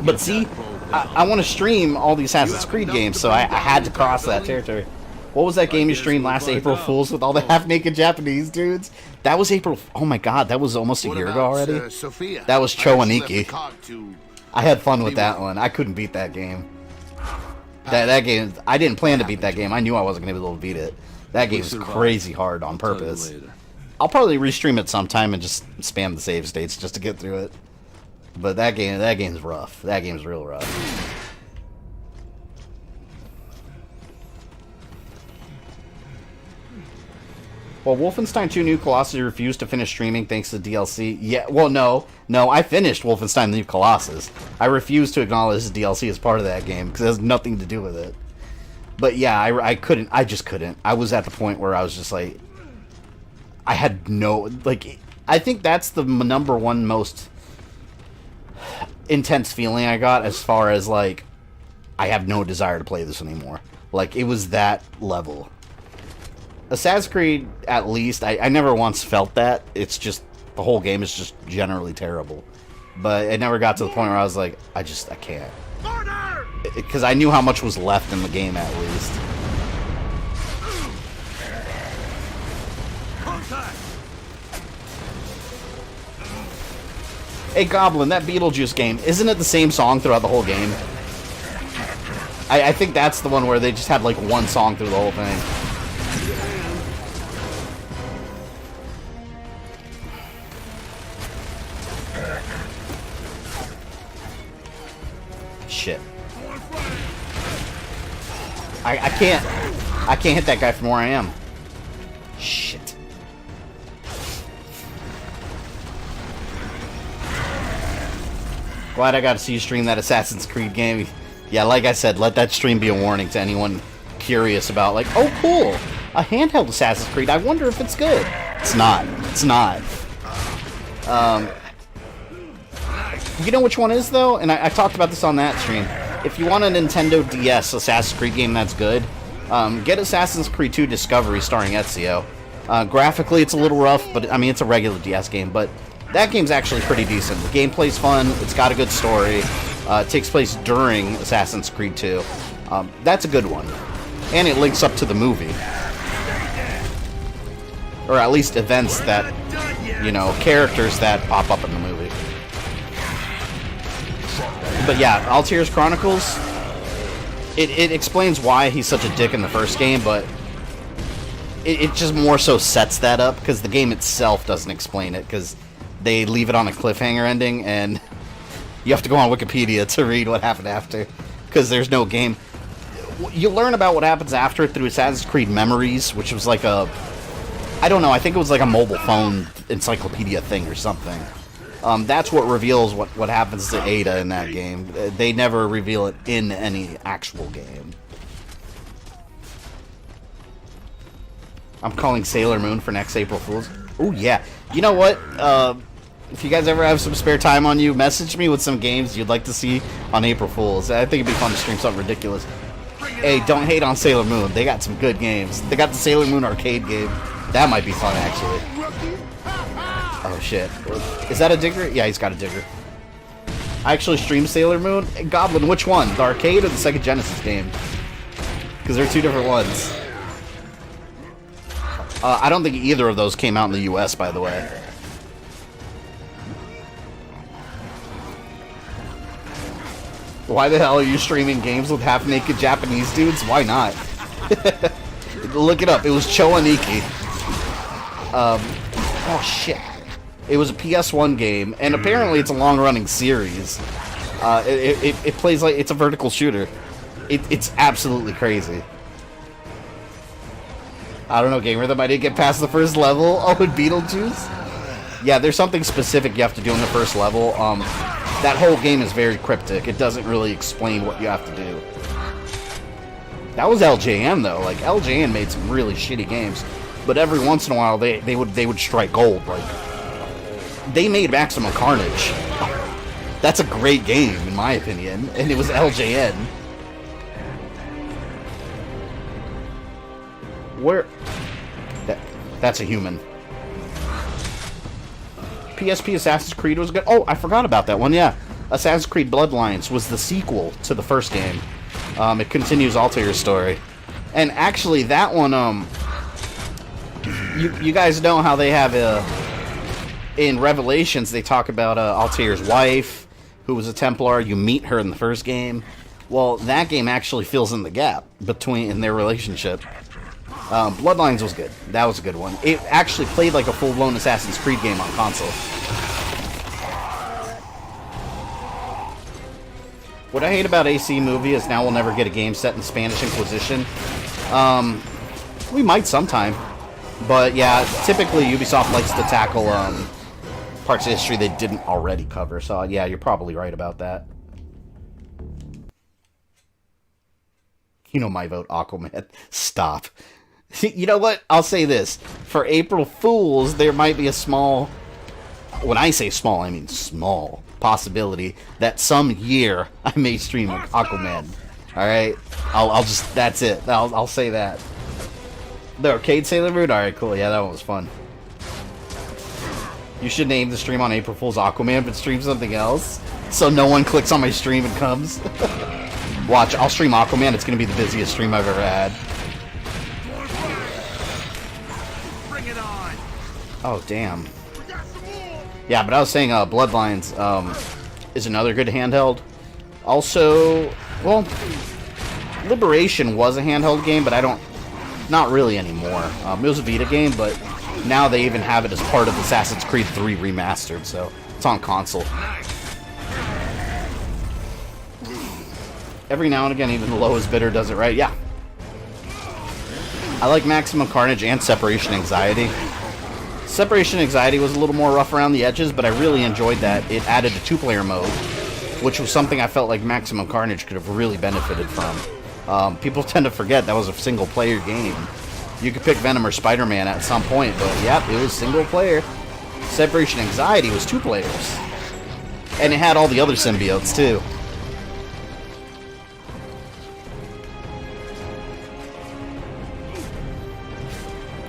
[SPEAKER 1] But see, I want to stream all the Assassin's Creed games, so I had to cross that territory. What was that game you streamed last April Fools with all the half-naked Japanese dudes? That was April... Oh my god, that was almost a year ago already. That was CHOSEnxOFxHORUS. I had fun with that one. I couldn't beat that game. That game... I didn't plan to beat that game. I knew I wasn't going to be able to beat it. That game is crazy hard on purpose. I'll probably restream it sometime and just spam the save states just to get through it. But that game's rough. That game's real rough. Well, Wolfenstein 2 New Colossus refused to finish streaming thanks to DLC. Yeah, well, no, I finished Wolfenstein New Colossus. I refused to acknowledge the DLC as part of that game because it has nothing to do with it. But yeah, I couldn't. I just couldn't. I was at the point where I was just like, I had no, like, I think that's the number one most intense feeling I got as far as, like, I have no desire to play this anymore. Like, it was that level. Assassin's Creed, at least, I never once felt that. It's just, the whole game is just generally terrible. But it never got to the point where I was like, I can't. Because I knew how much was left in the game, at least. Hey, Goblin, that Beetlejuice game, isn't it the same song throughout the whole game? I think that's the one where they just had, like, one song through the whole thing. Shit. I can't hit that guy from where I am. Shit. Glad I got to see you stream that Assassin's Creed game. Yeah, like I said, let that stream be a warning to anyone curious about, like, oh cool, a handheld Assassin's Creed, I wonder if it's good. It's not. It's not. You know which one is, though? And I talked about this on that stream. If you want a Nintendo DS Assassin's Creed game that's good, get Assassin's Creed 2 Discovery starring Ezio. Graphically, it's a little rough, but, I mean, it's a regular DS game, but that game's actually pretty decent. The gameplay's fun, it's got a good story, it takes place during Assassin's Creed 2. That's a good one. And it links up to the movie. Or at least events that, you know, characters that pop up in the movie. But yeah, Altair's Chronicles, it explains why he's such a dick in the first game, but it just more so sets that up, because the game itself doesn't explain it, because they leave it on a cliffhanger ending, and you have to go on Wikipedia to read what happened after, because there's no game. You learn about what happens after through Assassin's Creed Memories, which was like a, I don't know, I think it was like a mobile phone encyclopedia thing or something. That's what reveals what happens to Ada in that game. They never reveal it in any actual game. I'm calling Sailor Moon for next April Fool's. Oh yeah. You know what? If you guys ever have some spare time on you, message me with some games you'd like to see on April Fool's. I think it'd be fun to stream something ridiculous. Hey, don't hate on Sailor Moon. They got some good games. They got the Sailor Moon arcade game. That might be fun, actually. Oh shit. Is that a digger? Yeah, he's got a digger. I actually streamed Sailor Moon. Goblin, which one? The arcade or the Sega Genesis game? Because they're two different ones. I don't think either of those came out in the US, by the way. Why the hell are you streaming games with half-naked Japanese dudes? Why not? Look it up. It was CHOSEnxOFxHORUS. Oh shit. It was a PS1 game, and apparently it's a long-running series. It plays like it's a vertical shooter. It's absolutely crazy. I don't know, Game Rhythm. I didn't get past the first level. Oh, and Beetlejuice? Yeah, there's something specific you have to do in the first level. that whole game is very cryptic. It doesn't really explain what you have to do. That was LJN though. Like LJN made some really shitty games, but every once in a while they would strike gold. Like they made Maximum Carnage. That's a great game in my opinion, and it was LJN. Where? That's a human. PSP Assassin's Creed was good. Oh, I forgot about that one. Yeah, Assassin's Creed Bloodlines was the sequel to the first game. It continues Altair's story, and actually that one, you guys know how they have in Revelations they talk about Altair's wife, who was a Templar. You meet her in the first game. Well, that game actually fills in the gap in their relationship. Bloodlines was good. That was a good one. It actually played like a full-blown Assassin's Creed game on console. What I hate about AC Movie is now we'll never get a game set in Spanish Inquisition. We might sometime. But yeah, typically Ubisoft likes to tackle parts of history they didn't already cover. So yeah, you're probably right about that. You know my vote, Aquaman. Stop. You know what? I'll say this. For April Fools, there might be a small... When I say small, I mean small possibility that some year I may stream Aquaman. Alright? I'll just... That's it. I'll say that. The Arcade Sailor Moon? Alright, cool. Yeah, that one was fun. You should name the stream on April Fool's Aquaman, but stream something else. So no one clicks on my stream and comes. Watch, I'll stream Aquaman. It's going to be the busiest stream I've ever had. Oh, damn. Yeah, but I was saying Bloodlines is another good handheld. Also, well, Liberation was a handheld game, but not really anymore. It was a Vita game, but now they even have it as part of Assassin's Creed 3 Remastered, so it's on console. Every now and again, even the lowest bidder does it right. Yeah. I like Maximum Carnage and Separation Anxiety. Separation Anxiety was a little more rough around the edges, but I really enjoyed that. It added a two-player mode, which was something I felt like Maximum Carnage could have really benefited from. People tend to forget that was a single-player game. You could pick Venom or Spider-Man at some point, but yep, it was single-player. Separation Anxiety was two players. And it had all the other symbiotes, too.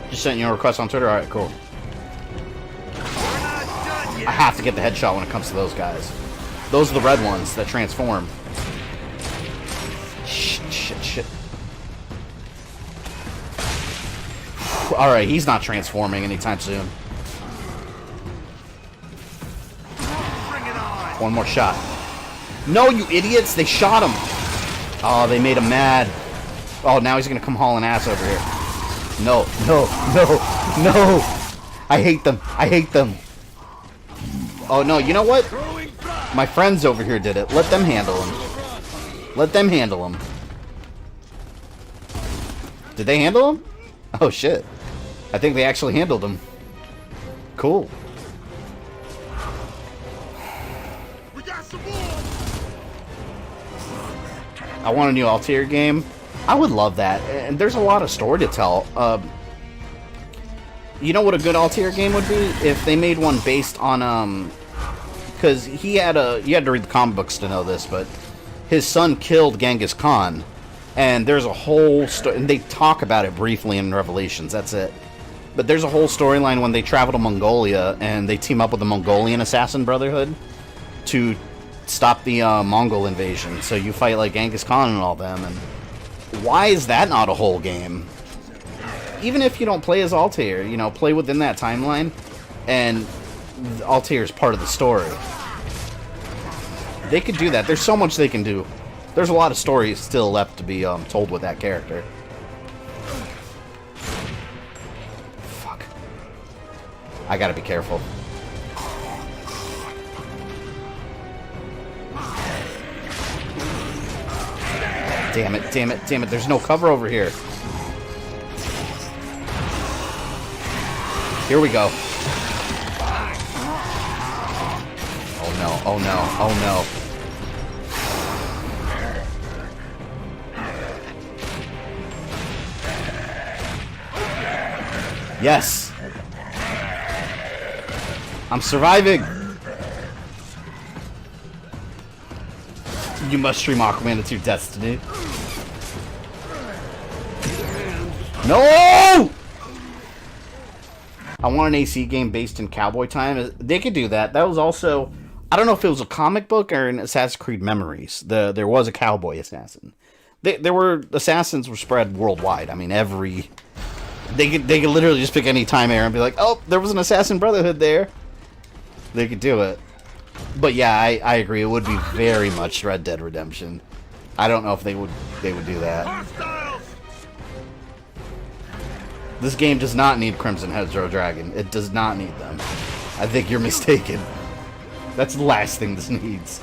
[SPEAKER 1] Just sent you a request on Twitter? Alright, cool. I have to get the headshot when it comes to those guys. Those are the red ones that transform. Shit. Alright, he's not transforming anytime soon. One more shot. No, you idiots! They shot him! Oh, they made him mad. Oh, now he's gonna come hauling ass over here. No. I hate them. Oh, no, you know what? My friends over here did it. Let them handle him. Did they handle him? Oh, shit. I think they actually handled him. Cool. I want a new Altair game. I would love that. And there's a lot of story to tell. You know what a good Altair game would be? If they made one based on, because you had to read the comic books to know this, but his son killed Genghis Khan, and there's a whole story, and they talk about it briefly in Revelations, that's it. But there's a whole storyline when they travel to Mongolia, and they team up with the Mongolian Assassin Brotherhood to stop the Mongol invasion. So you fight like Genghis Khan and all them, and why is that not a whole game? Even if you don't play as Altair, you know, play within that timeline, and Altair is part of the story. They could do that. There's so much they can do. There's a lot of stories still left to be told with that character. Fuck. I gotta be careful. Damn it. There's no cover over here. Here we go. Oh no, oh no. Yes! I'm surviving! You must stream Aquaman, it's your destiny. No! I want an AC game based in cowboy time. They could do that. That was also... I don't know if it was a comic book or in Assassin's Creed Memories. There was a cowboy assassin. Assassins were spread worldwide. I mean, They could literally just pick any time era and be like, oh, there was an Assassin Brotherhood there. They could do it. But yeah, I agree. It would be very much Red Dead Redemption. I don't know if they would do that.
[SPEAKER 3] Hostiles!
[SPEAKER 1] This game does not need Crimson Hedgerow Dragon. It does not need them. I think you're mistaken. That's the last thing this needs.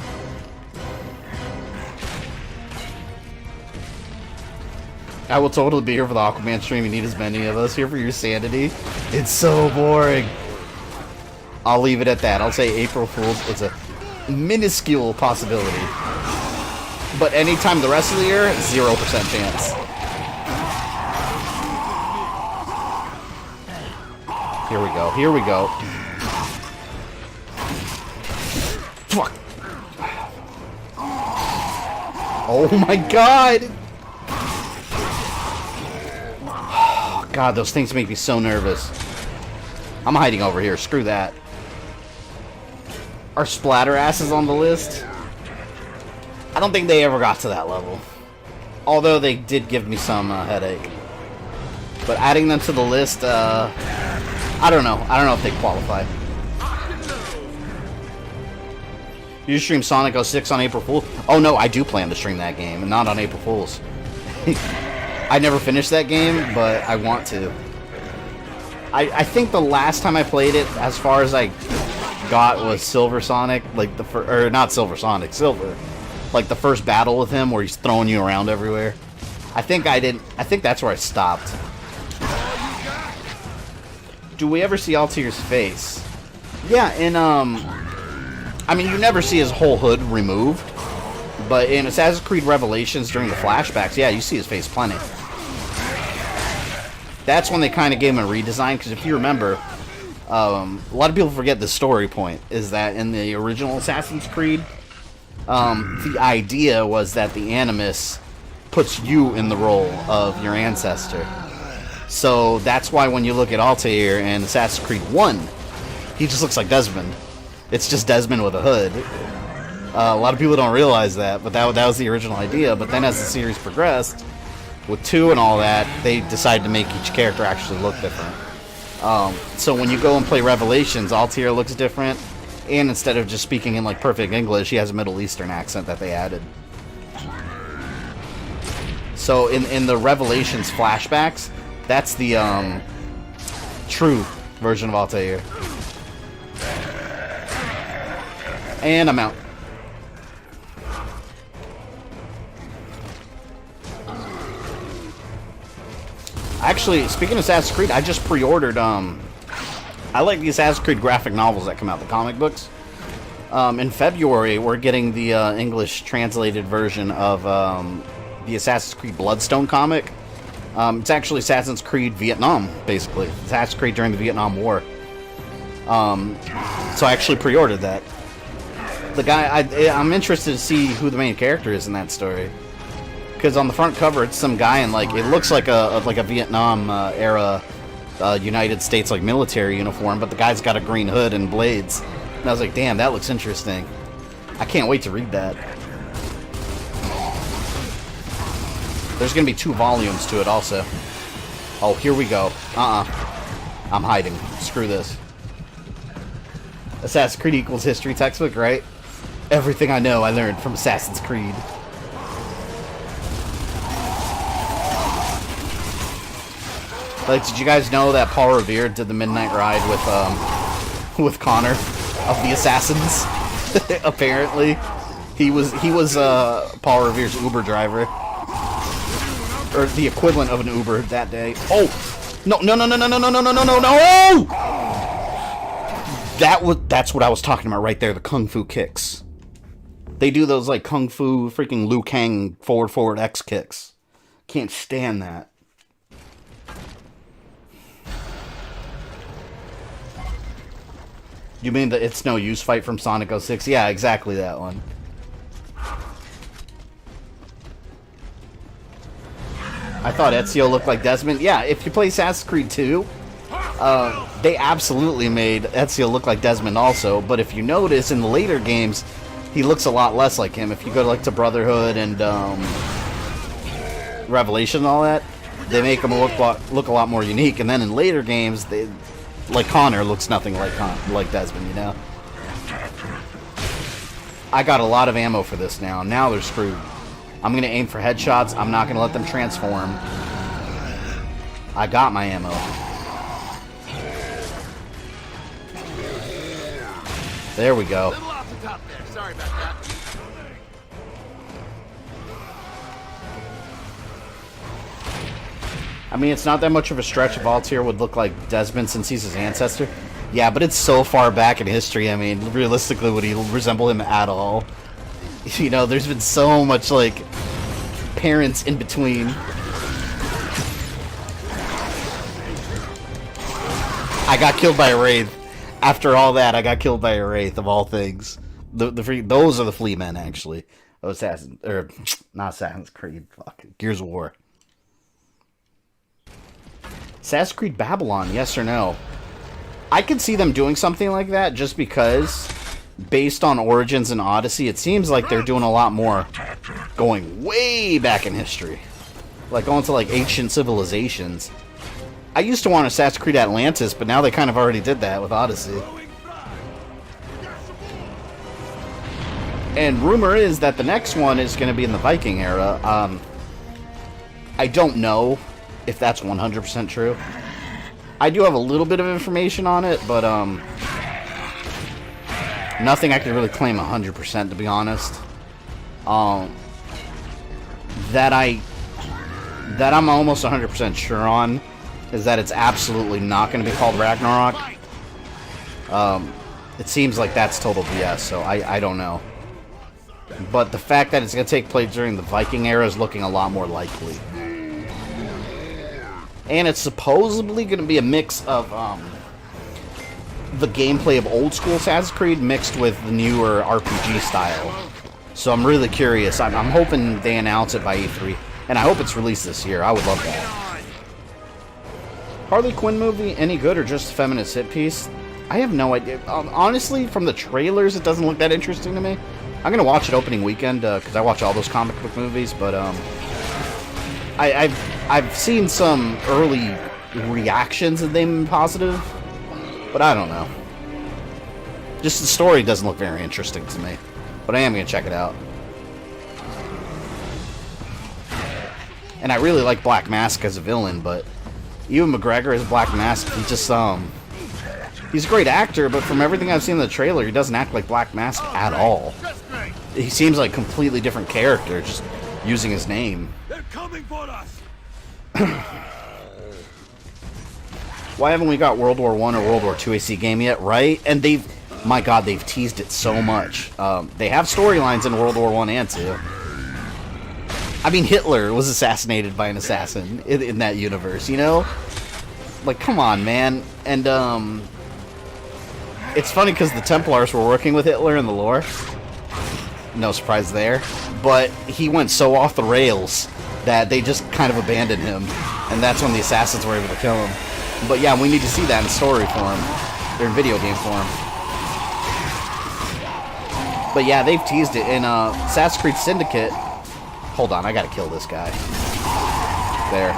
[SPEAKER 1] I will totally be here for the Aquaman stream. You need as many of us here for your sanity. It's so boring. I'll leave it at that. I'll say April Fool's is a minuscule possibility. But anytime the rest of the year, 0% chance. Here we go. Here we go. Fuck. Oh my god! God, those things make me so nervous. I'm hiding over here. Screw that. Are splatter asses on the list? I don't think they ever got to that level. Although they did give me some headache. But adding them to the list, I don't know. I don't know if they qualify. You stream Sonic 06 on April Fool's? Oh no, I do plan to stream that game, and not on April Fool's. I never finished that game, but I want to. I think the last time I played it, as far as I got, was Silver Sonic, like not Silver Sonic, Silver, like the first battle with him where he's throwing you around everywhere. I think that's where I stopped. Do we ever see Altier's face? Yeah, in I mean, you never see his whole hood removed, but in Assassin's Creed Revelations during the flashbacks, yeah, you see his face plenty. That's when they kind of gave him a redesign, because if you remember, a lot of people forget the story point, is that in the original Assassin's Creed, the idea was that the Animus puts you in the role of your ancestor. So that's why when you look at Altair in Assassin's Creed 1, he just looks like Desmond. It's just Desmond with a hood. A lot of people don't realize that, but that was the original idea. But then as the series progressed, with 2 and all that, they decided to make each character actually look different. So when you go and play Revelations, Altair looks different, and instead of just speaking in like perfect English, he has a Middle Eastern accent that they added. So in the Revelations flashbacks, that's the true version of Altair. And I'm out. Actually, speaking of Assassin's Creed, I just pre-ordered, I like the Assassin's Creed graphic novels that come out, the comic books. In February, we're getting the English translated version of the Assassin's Creed Bloodstone comic. It's actually Assassin's Creed Vietnam, basically. Assassin's Creed during the Vietnam War. So I actually pre-ordered that. The guy, I'm interested to see who the main character is in that story. Because on the front cover, it's some guy in, like, it looks like a Vietnam era United States, like, military uniform, but the guy's got a green hood and blades. And I was like, damn, that looks interesting. I can't wait to read that. There's going to be 2 volumes to it also. Oh, here we go. I'm hiding. Screw this. Assassin's Creed equals history textbook, right? Everything I know I learned from Assassin's Creed. Like, did you guys know that Paul Revere did the midnight ride with Connor of the Assassins? Apparently, he was Paul Revere's Uber driver, or the equivalent of an Uber that day. Oh, no! That's what I was talking about right there. The kung fu kicks. They do those like kung fu freaking Liu Kang forward X kicks. Can't stand that. You mean the It's No Use fight from Sonic 06? Yeah, exactly that one. I thought Ezio looked like Desmond. Yeah, if you play Assassin's Creed 2, they absolutely made Ezio look like Desmond also. But if you notice, in the later games, he looks a lot less like him. If you go to, like, to Brotherhood and Revelation and all that, they make him look a lot more unique. And then in later games, like Connor looks nothing like Desmond, you know? I got a lot of ammo for this now. Now they're screwed. I'm going to aim for headshots. I'm not going to let them transform. I got my ammo. There we go.
[SPEAKER 3] Little off the top there. Sorry about that.
[SPEAKER 1] I mean, it's not that much of a stretch if Altair would look like Desmond since he's his ancestor. Yeah, but it's so far back in history. I mean, realistically, would he resemble him at all? You know, there's been so much, like, parents in between. I got killed by a Wraith. After all that, I got killed by a Wraith, of all things. Those are the Flea Men, actually. Oh, not Assassin's Creed. Fuck. Gears of War. Assassin's Creed Babylon, yes or no? I could see them doing something like that just because, based on Origins and Odyssey, it seems like they're doing a lot more going way back in history. Like going to like ancient civilizations. I used to want Assassin's Creed Atlantis, but now they kind of already did that with Odyssey. And rumor is that the next one is going to be in the Viking era. I don't know if that's 100% true. I do have a little bit of information on it, but nothing I can really claim 100%, to be honest. That I'm almost 100% sure on is that it's absolutely not going to be called Ragnarok. It seems like that's total BS, so I don't know. But the fact that it's going to take place during the Viking era is looking a lot more likely. And it's supposedly going to be a mix of the gameplay of old school Assassin's Creed mixed with the newer RPG style. So I'm really curious. I'm hoping they announce it by E3. And I hope it's released this year. I would love that. Harley Quinn movie, any good or just a feminist hit piece? I have no idea. Honestly, from the trailers, it doesn't look that interesting to me. I'm going to watch it opening weekend because I watch all those comic book movies. But I've seen some early reactions and they've been positive. But I don't know. Just the story doesn't look very interesting to me. But I am going to check it out. And I really like Black Mask as a villain, but Ewan McGregor as Black Mask, he just, he's a great actor, but from everything I've seen in the trailer, he doesn't act like Black Mask at all. He seems like a completely different character, just using his name.
[SPEAKER 2] They're coming for us.
[SPEAKER 1] Why haven't we got World War I or World War II AC game yet, right? And my god, they've teased it so much. They have storylines in World War I and II. I mean, Hitler was assassinated by an assassin in that universe, you know? Like, come on, man. And, it's funny because the Templars were working with Hitler in the lore. No surprise there. But he went so off the rails that they just kind of abandoned him. And that's when the assassins were able to kill him. But yeah, we need to see that in story form. Or in video game form. But yeah, they've teased it. In Assassin's Creed Syndicate... Hold on, I gotta kill this guy. There.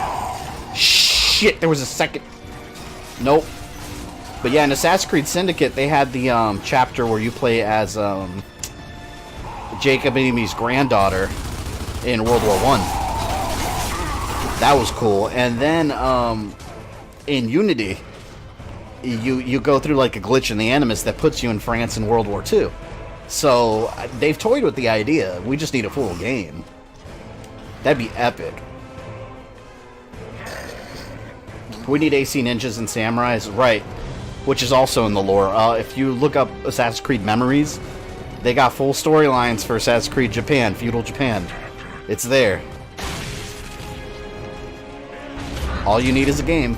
[SPEAKER 1] Shit, there was a second... Nope. But yeah, in Assassin's Creed Syndicate, they had the chapter where you play as Jacob Amy's granddaughter in World War I. That was cool. And then in Unity, you go through like a glitch in the Animus that puts you in France in World War II. So they've toyed with the idea. We just need a full game. That'd be epic. We need AC Ninjas and Samurais, right? Which is also in the lore. If you look up Assassin's Creed Memories, They got full storylines for Assassin's Creed Japan, feudal Japan. It's there. All you need is a game.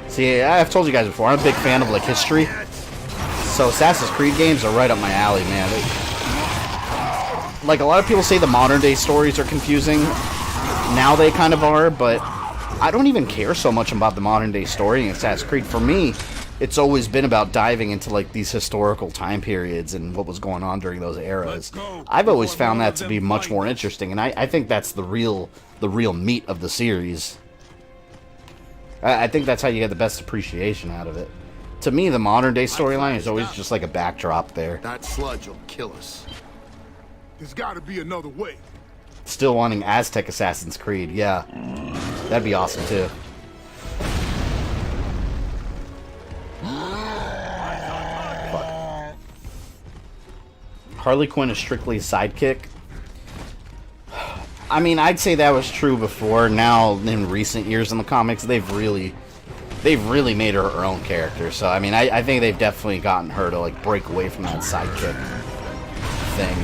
[SPEAKER 1] See, I've told you guys before, I'm a big fan of like history. So Assassin's Creed games are right up my alley, man. Like a lot of people say the modern day stories are confusing. Now they kind of are, but I don't even care so much about the modern day story in Assassin's Creed. For me, it's always been about diving into like these historical time periods and what was going on during those eras. I've always found that to be much more interesting, and I think that's the real meat of the series. I think that's how you get the best appreciation out of it. To me, the modern day storyline is always just like a backdrop there.
[SPEAKER 3] That sludge will kill us.
[SPEAKER 5] There's got to be another way.
[SPEAKER 1] Still wanting Aztec Assassin's Creed, yeah. That'd be awesome too. Fuck. Harley Quinn is strictly a sidekick. I mean, I'd say that was true before. Now, in recent years in the comics, they've really made her own character. So, I mean, I think they've definitely gotten her to like break away from that sidekick thing.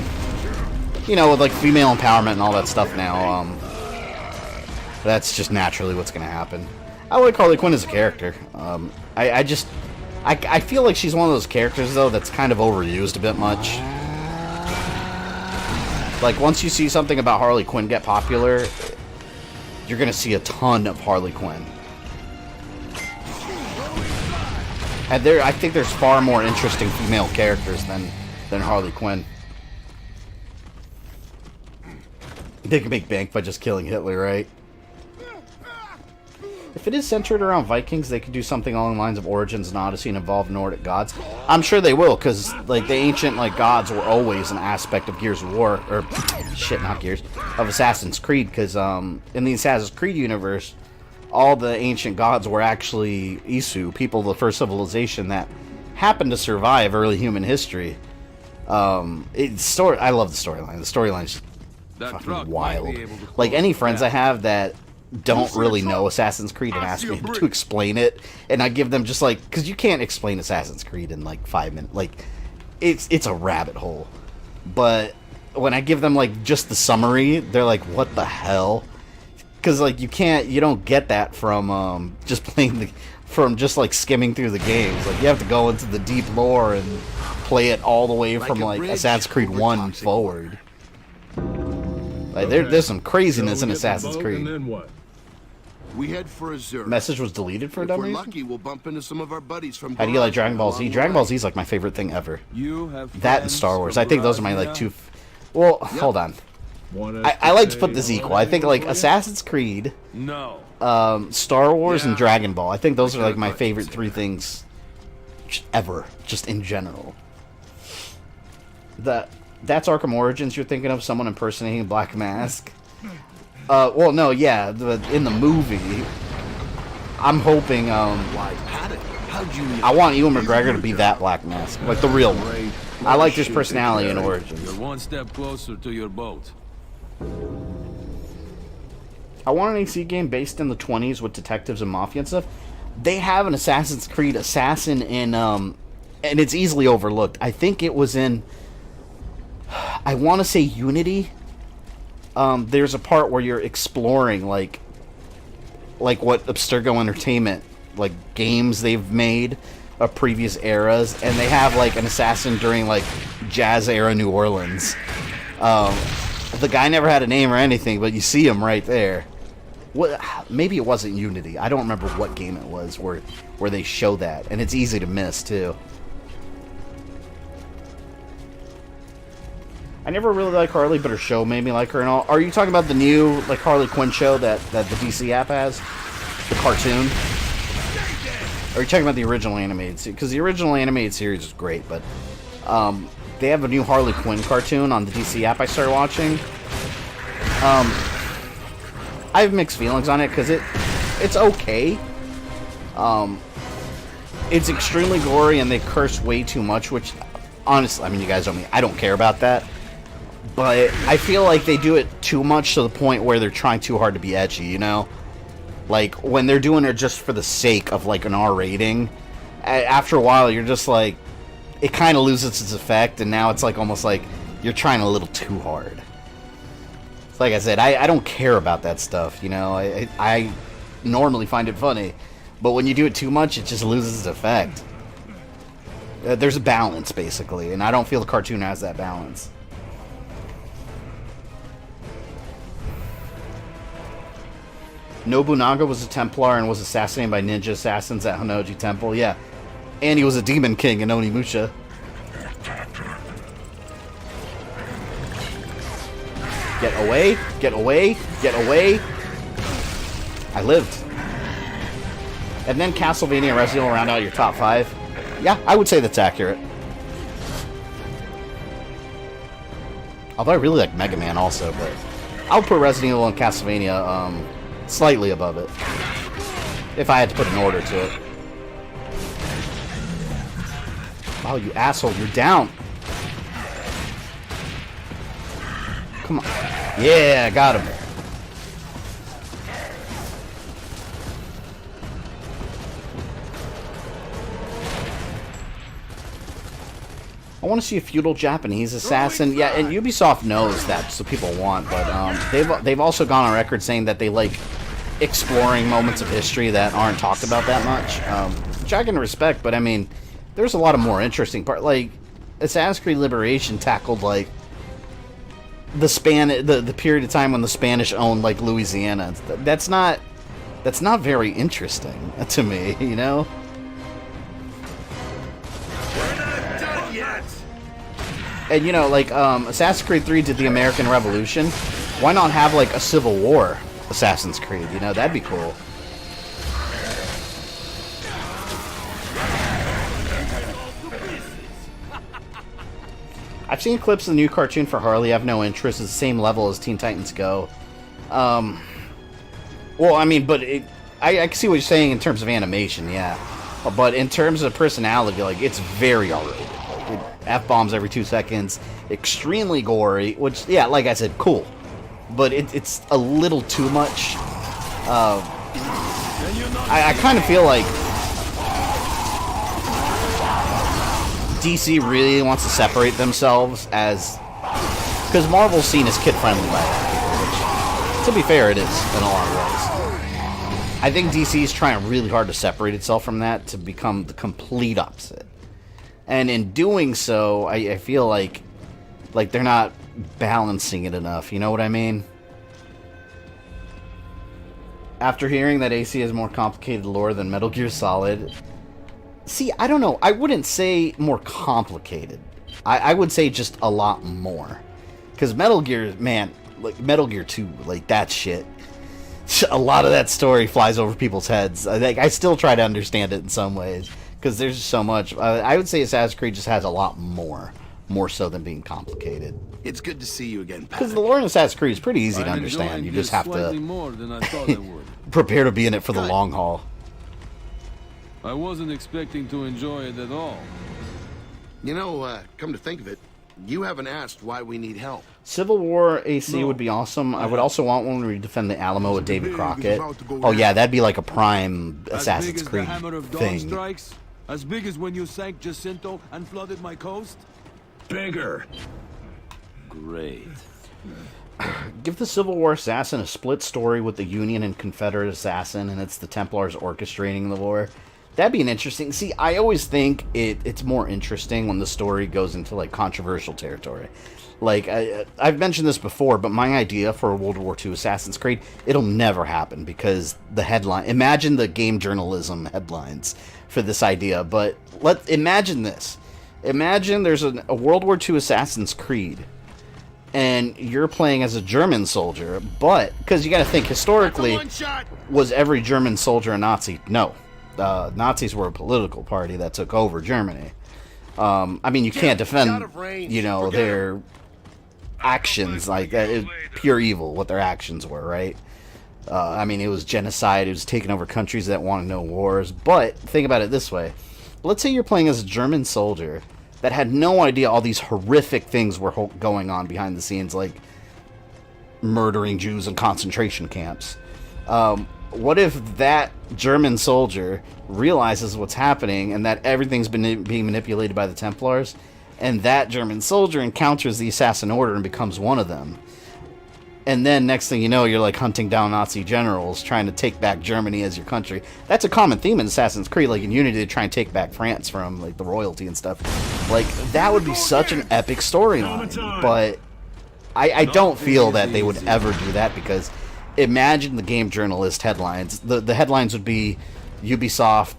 [SPEAKER 1] You know, with like female empowerment and all that stuff now. That's just naturally what's going to happen. I like Harley Quinn as a character. I feel like she's one of those characters though that's kind of overused a bit much. Like, once you see something about Harley Quinn get popular, you're going to see a ton of Harley Quinn. And I think there's far more interesting female characters than Harley Quinn. They can make bank by just killing Hitler, right? If it is centered around Vikings, they could do something along the lines of Origins and Odyssey and involve Nordic gods. I'm sure they will, because like the ancient like gods were always an aspect of Gears of War, or shit, not Gears, of Assassin's Creed. Because in the Assassin's Creed universe, all the ancient gods were actually Isu, people of the first civilization that happened to survive early human history. I love the storyline. The storyline's fucking wild. Like any friends I have that don't really know Assassin's Creed and ask me to explain it, and I give them just like, because you can't explain Assassin's Creed in like 5 minutes. Like it's a rabbit hole. But when I give them like just the summary, they're like, what the hell? Because like you don't get that from just from just like skimming through the games. Like you have to go into the deep lore and play it all the way from like Assassin's Creed 1 forward. Like there's some craziness in Assassin's Creed.
[SPEAKER 3] We head for Azure.
[SPEAKER 1] Message was deleted for a dumb
[SPEAKER 3] If we're
[SPEAKER 1] reason?
[SPEAKER 3] lucky, we'll bump into some of our buddies from.
[SPEAKER 1] How do you like Dragon Ball Z? Dragon Ball Z is like my favorite thing ever. That and Star Wars. I think those are my like two. Well, hold on. I like to put this equal. I think like Assassin's Creed, Star Wars, and Dragon Ball. I think those are like my favorite three things ever, just in general. That's Arkham Origins you're thinking of? Someone impersonating Black Mask? Well, no, yeah, in the movie, I'm hoping, I want Ewan McGregor to be that Black Mask, like the real one. I like his personality in Origins.
[SPEAKER 2] You're one step closer to your boat.
[SPEAKER 1] I want an AC game based in the 20s with detectives and mafia and stuff. They have an Assassin's Creed assassin in, and it's easily overlooked. I think it was in, I want to say Unity. There's a part where you're exploring like what Abstergo Entertainment, like games they've made of previous eras, and they have like an assassin during like jazz era New Orleans. The guy never had a name or anything, but you see him right there. Maybe it wasn't Unity. I don't remember what game it was where they show that, and it's easy to miss too. I never really liked Harley, but her show made me like her and all. Are you talking about the new like Harley Quinn show that the DC app has? The cartoon? Or are you talking about the original animated series? Because the original animated series is great, but they have a new Harley Quinn cartoon on the DC app I started watching. I have mixed feelings on it because it's okay. It's extremely gory and they curse way too much, which honestly, I mean, you guys know me, I don't care about that. But I feel like they do it too much to the point where they're trying too hard to be edgy, you know? Like, when they're doing it just for the sake of, like, an R rating, after a while, you're just like, it kind of loses its effect, and now it's, like, almost like you're trying a little too hard. It's like I said, I don't care about that stuff, you know? I normally find it funny, but when you do it too much, it just loses its effect. There's a balance, basically, and I don't feel the cartoon has that balance. Nobunaga was a Templar and was assassinated by ninja assassins at Honnoji Temple. Yeah. And he was a demon king in Onimusha. Get away. Get away. Get away. I lived. And then Castlevania and Resident Evil round out your top 5. Yeah, I would say that's accurate. Although I really like Mega Man also, but I'll put Resident Evil and Castlevania slightly above it, if I had to put an order to it. Wow, you asshole, you're down. Come on. Yeah, I got him. I want to see a feudal Japanese assassin. Yeah, and Ubisoft knows that's what people want, but they've also gone on record saying that they like exploring moments of history that aren't talked about that much, which I can respect. But I mean, there's a lot of more interesting part. Like Assassin's Creed Liberation tackled like the period of time when the Spanish owned like Louisiana. That's not very interesting to me, you know. And, you know, like, Assassin's Creed 3 did the American Revolution. Why not have, like, a Civil War Assassin's Creed? You know, that'd be cool. I've seen clips of the new cartoon for Harley. I have no interest. It's the same level as Teen Titans Go. Well, I mean, but I can see what you're saying in terms of animation, yeah. But in terms of personality, like, it's very R-rated. F-bombs every 2 seconds, extremely gory, which, yeah, like I said, cool. But it's a little too much. I kind of feel like DC really wants to separate themselves as... Because Marvel's seen as kid-friendly by that, which, to be fair, it is in a lot of ways. I think DC is trying really hard to separate itself from that to become the complete opposite. And in doing so, I feel like they're not balancing it enough. You know what I mean? After hearing that AC has more complicated lore than Metal Gear Solid... See, I don't know. I wouldn't say more complicated. I would say just a lot more. Because Metal Gear, man, like Metal Gear 2, like that shit. A lot of that story flies over people's heads. I still try to understand it in some ways. Because there's just so much. I would say Assassin's Creed just has a lot more so than being complicated.
[SPEAKER 3] It's good to see you again, Pat.
[SPEAKER 1] Because the lore in Assassin's Creed is pretty easy to understand. You just have to
[SPEAKER 2] more than I thought I would.
[SPEAKER 1] prepare to be in it for the long haul.
[SPEAKER 2] I wasn't expecting to enjoy it at all.
[SPEAKER 3] You know, come to think of it, you haven't asked why we need help.
[SPEAKER 1] Civil War AC would be awesome. I would also want one where we defend the Alamo with David Crockett. Oh yeah, that'd be like a prime Assassin's Creed thing.
[SPEAKER 2] Strikes? As big as when you sank Jacinto and flooded my coast?
[SPEAKER 4] Bigger.
[SPEAKER 2] Great.
[SPEAKER 1] Give the Civil War assassin a split story with the Union and Confederate assassin, and it's the Templars orchestrating the war. That'd be an interesting... See, I always think it's more interesting when the story goes into, like, controversial territory. Like, I've mentioned this before, but my idea for a World War II Assassin's Creed, it'll never happen because the headline... Imagine the game journalism headlines for this idea, but imagine this. Imagine there's a World War II Assassin's Creed, and you're playing as a German soldier, but... Because you gotta think, historically, was every German soldier a Nazi? No. Nazis were a political party that took over Germany. I mean, you can't defend, you know, their actions like that. It's pure evil, what their actions were, right? I mean, it was genocide. It was taking over countries that wanted no wars. But think about it this way. Let's say you're playing as a German soldier that had no idea all these horrific things were going on behind the scenes, like murdering Jews in concentration camps. what if that German soldier realizes what's happening and that everything's been being manipulated by the Templars, and that German soldier encounters the Assassin Order and becomes one of them? And then next thing you know, you're like hunting down Nazi generals trying to take back Germany as your country. That's a common theme in Assassin's Creed, like in Unity, to try and take back France from like the royalty and stuff. Like, that would be such an epic storyline. But I don't feel that they would ever do that, because imagine the game journalist headlines. The headlines would be Ubisoft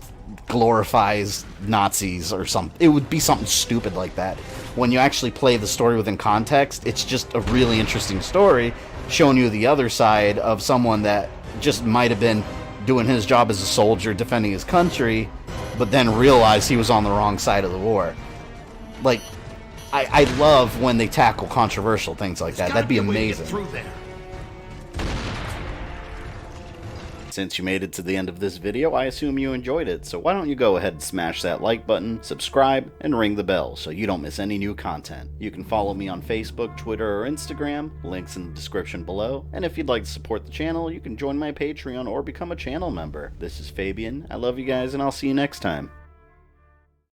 [SPEAKER 1] glorifies Nazis or something. It would be something stupid like that. When you actually play the story within context, it's just a really interesting story showing you the other side of someone that just might have been doing his job as a soldier defending his country, but then realized he was on the wrong side of the war. Like, I love when they tackle controversial things like that. That'd be amazing. Since you made it to the end of this video, I assume you enjoyed it, so why don't you go ahead and smash that like button, subscribe, and ring the bell so you don't miss any new content. You can follow me on Facebook, Twitter, or Instagram, links in the description below, and if you'd like to support the channel, you can join my Patreon or become a channel member. This is Fabian, I love you guys, and I'll see you next time.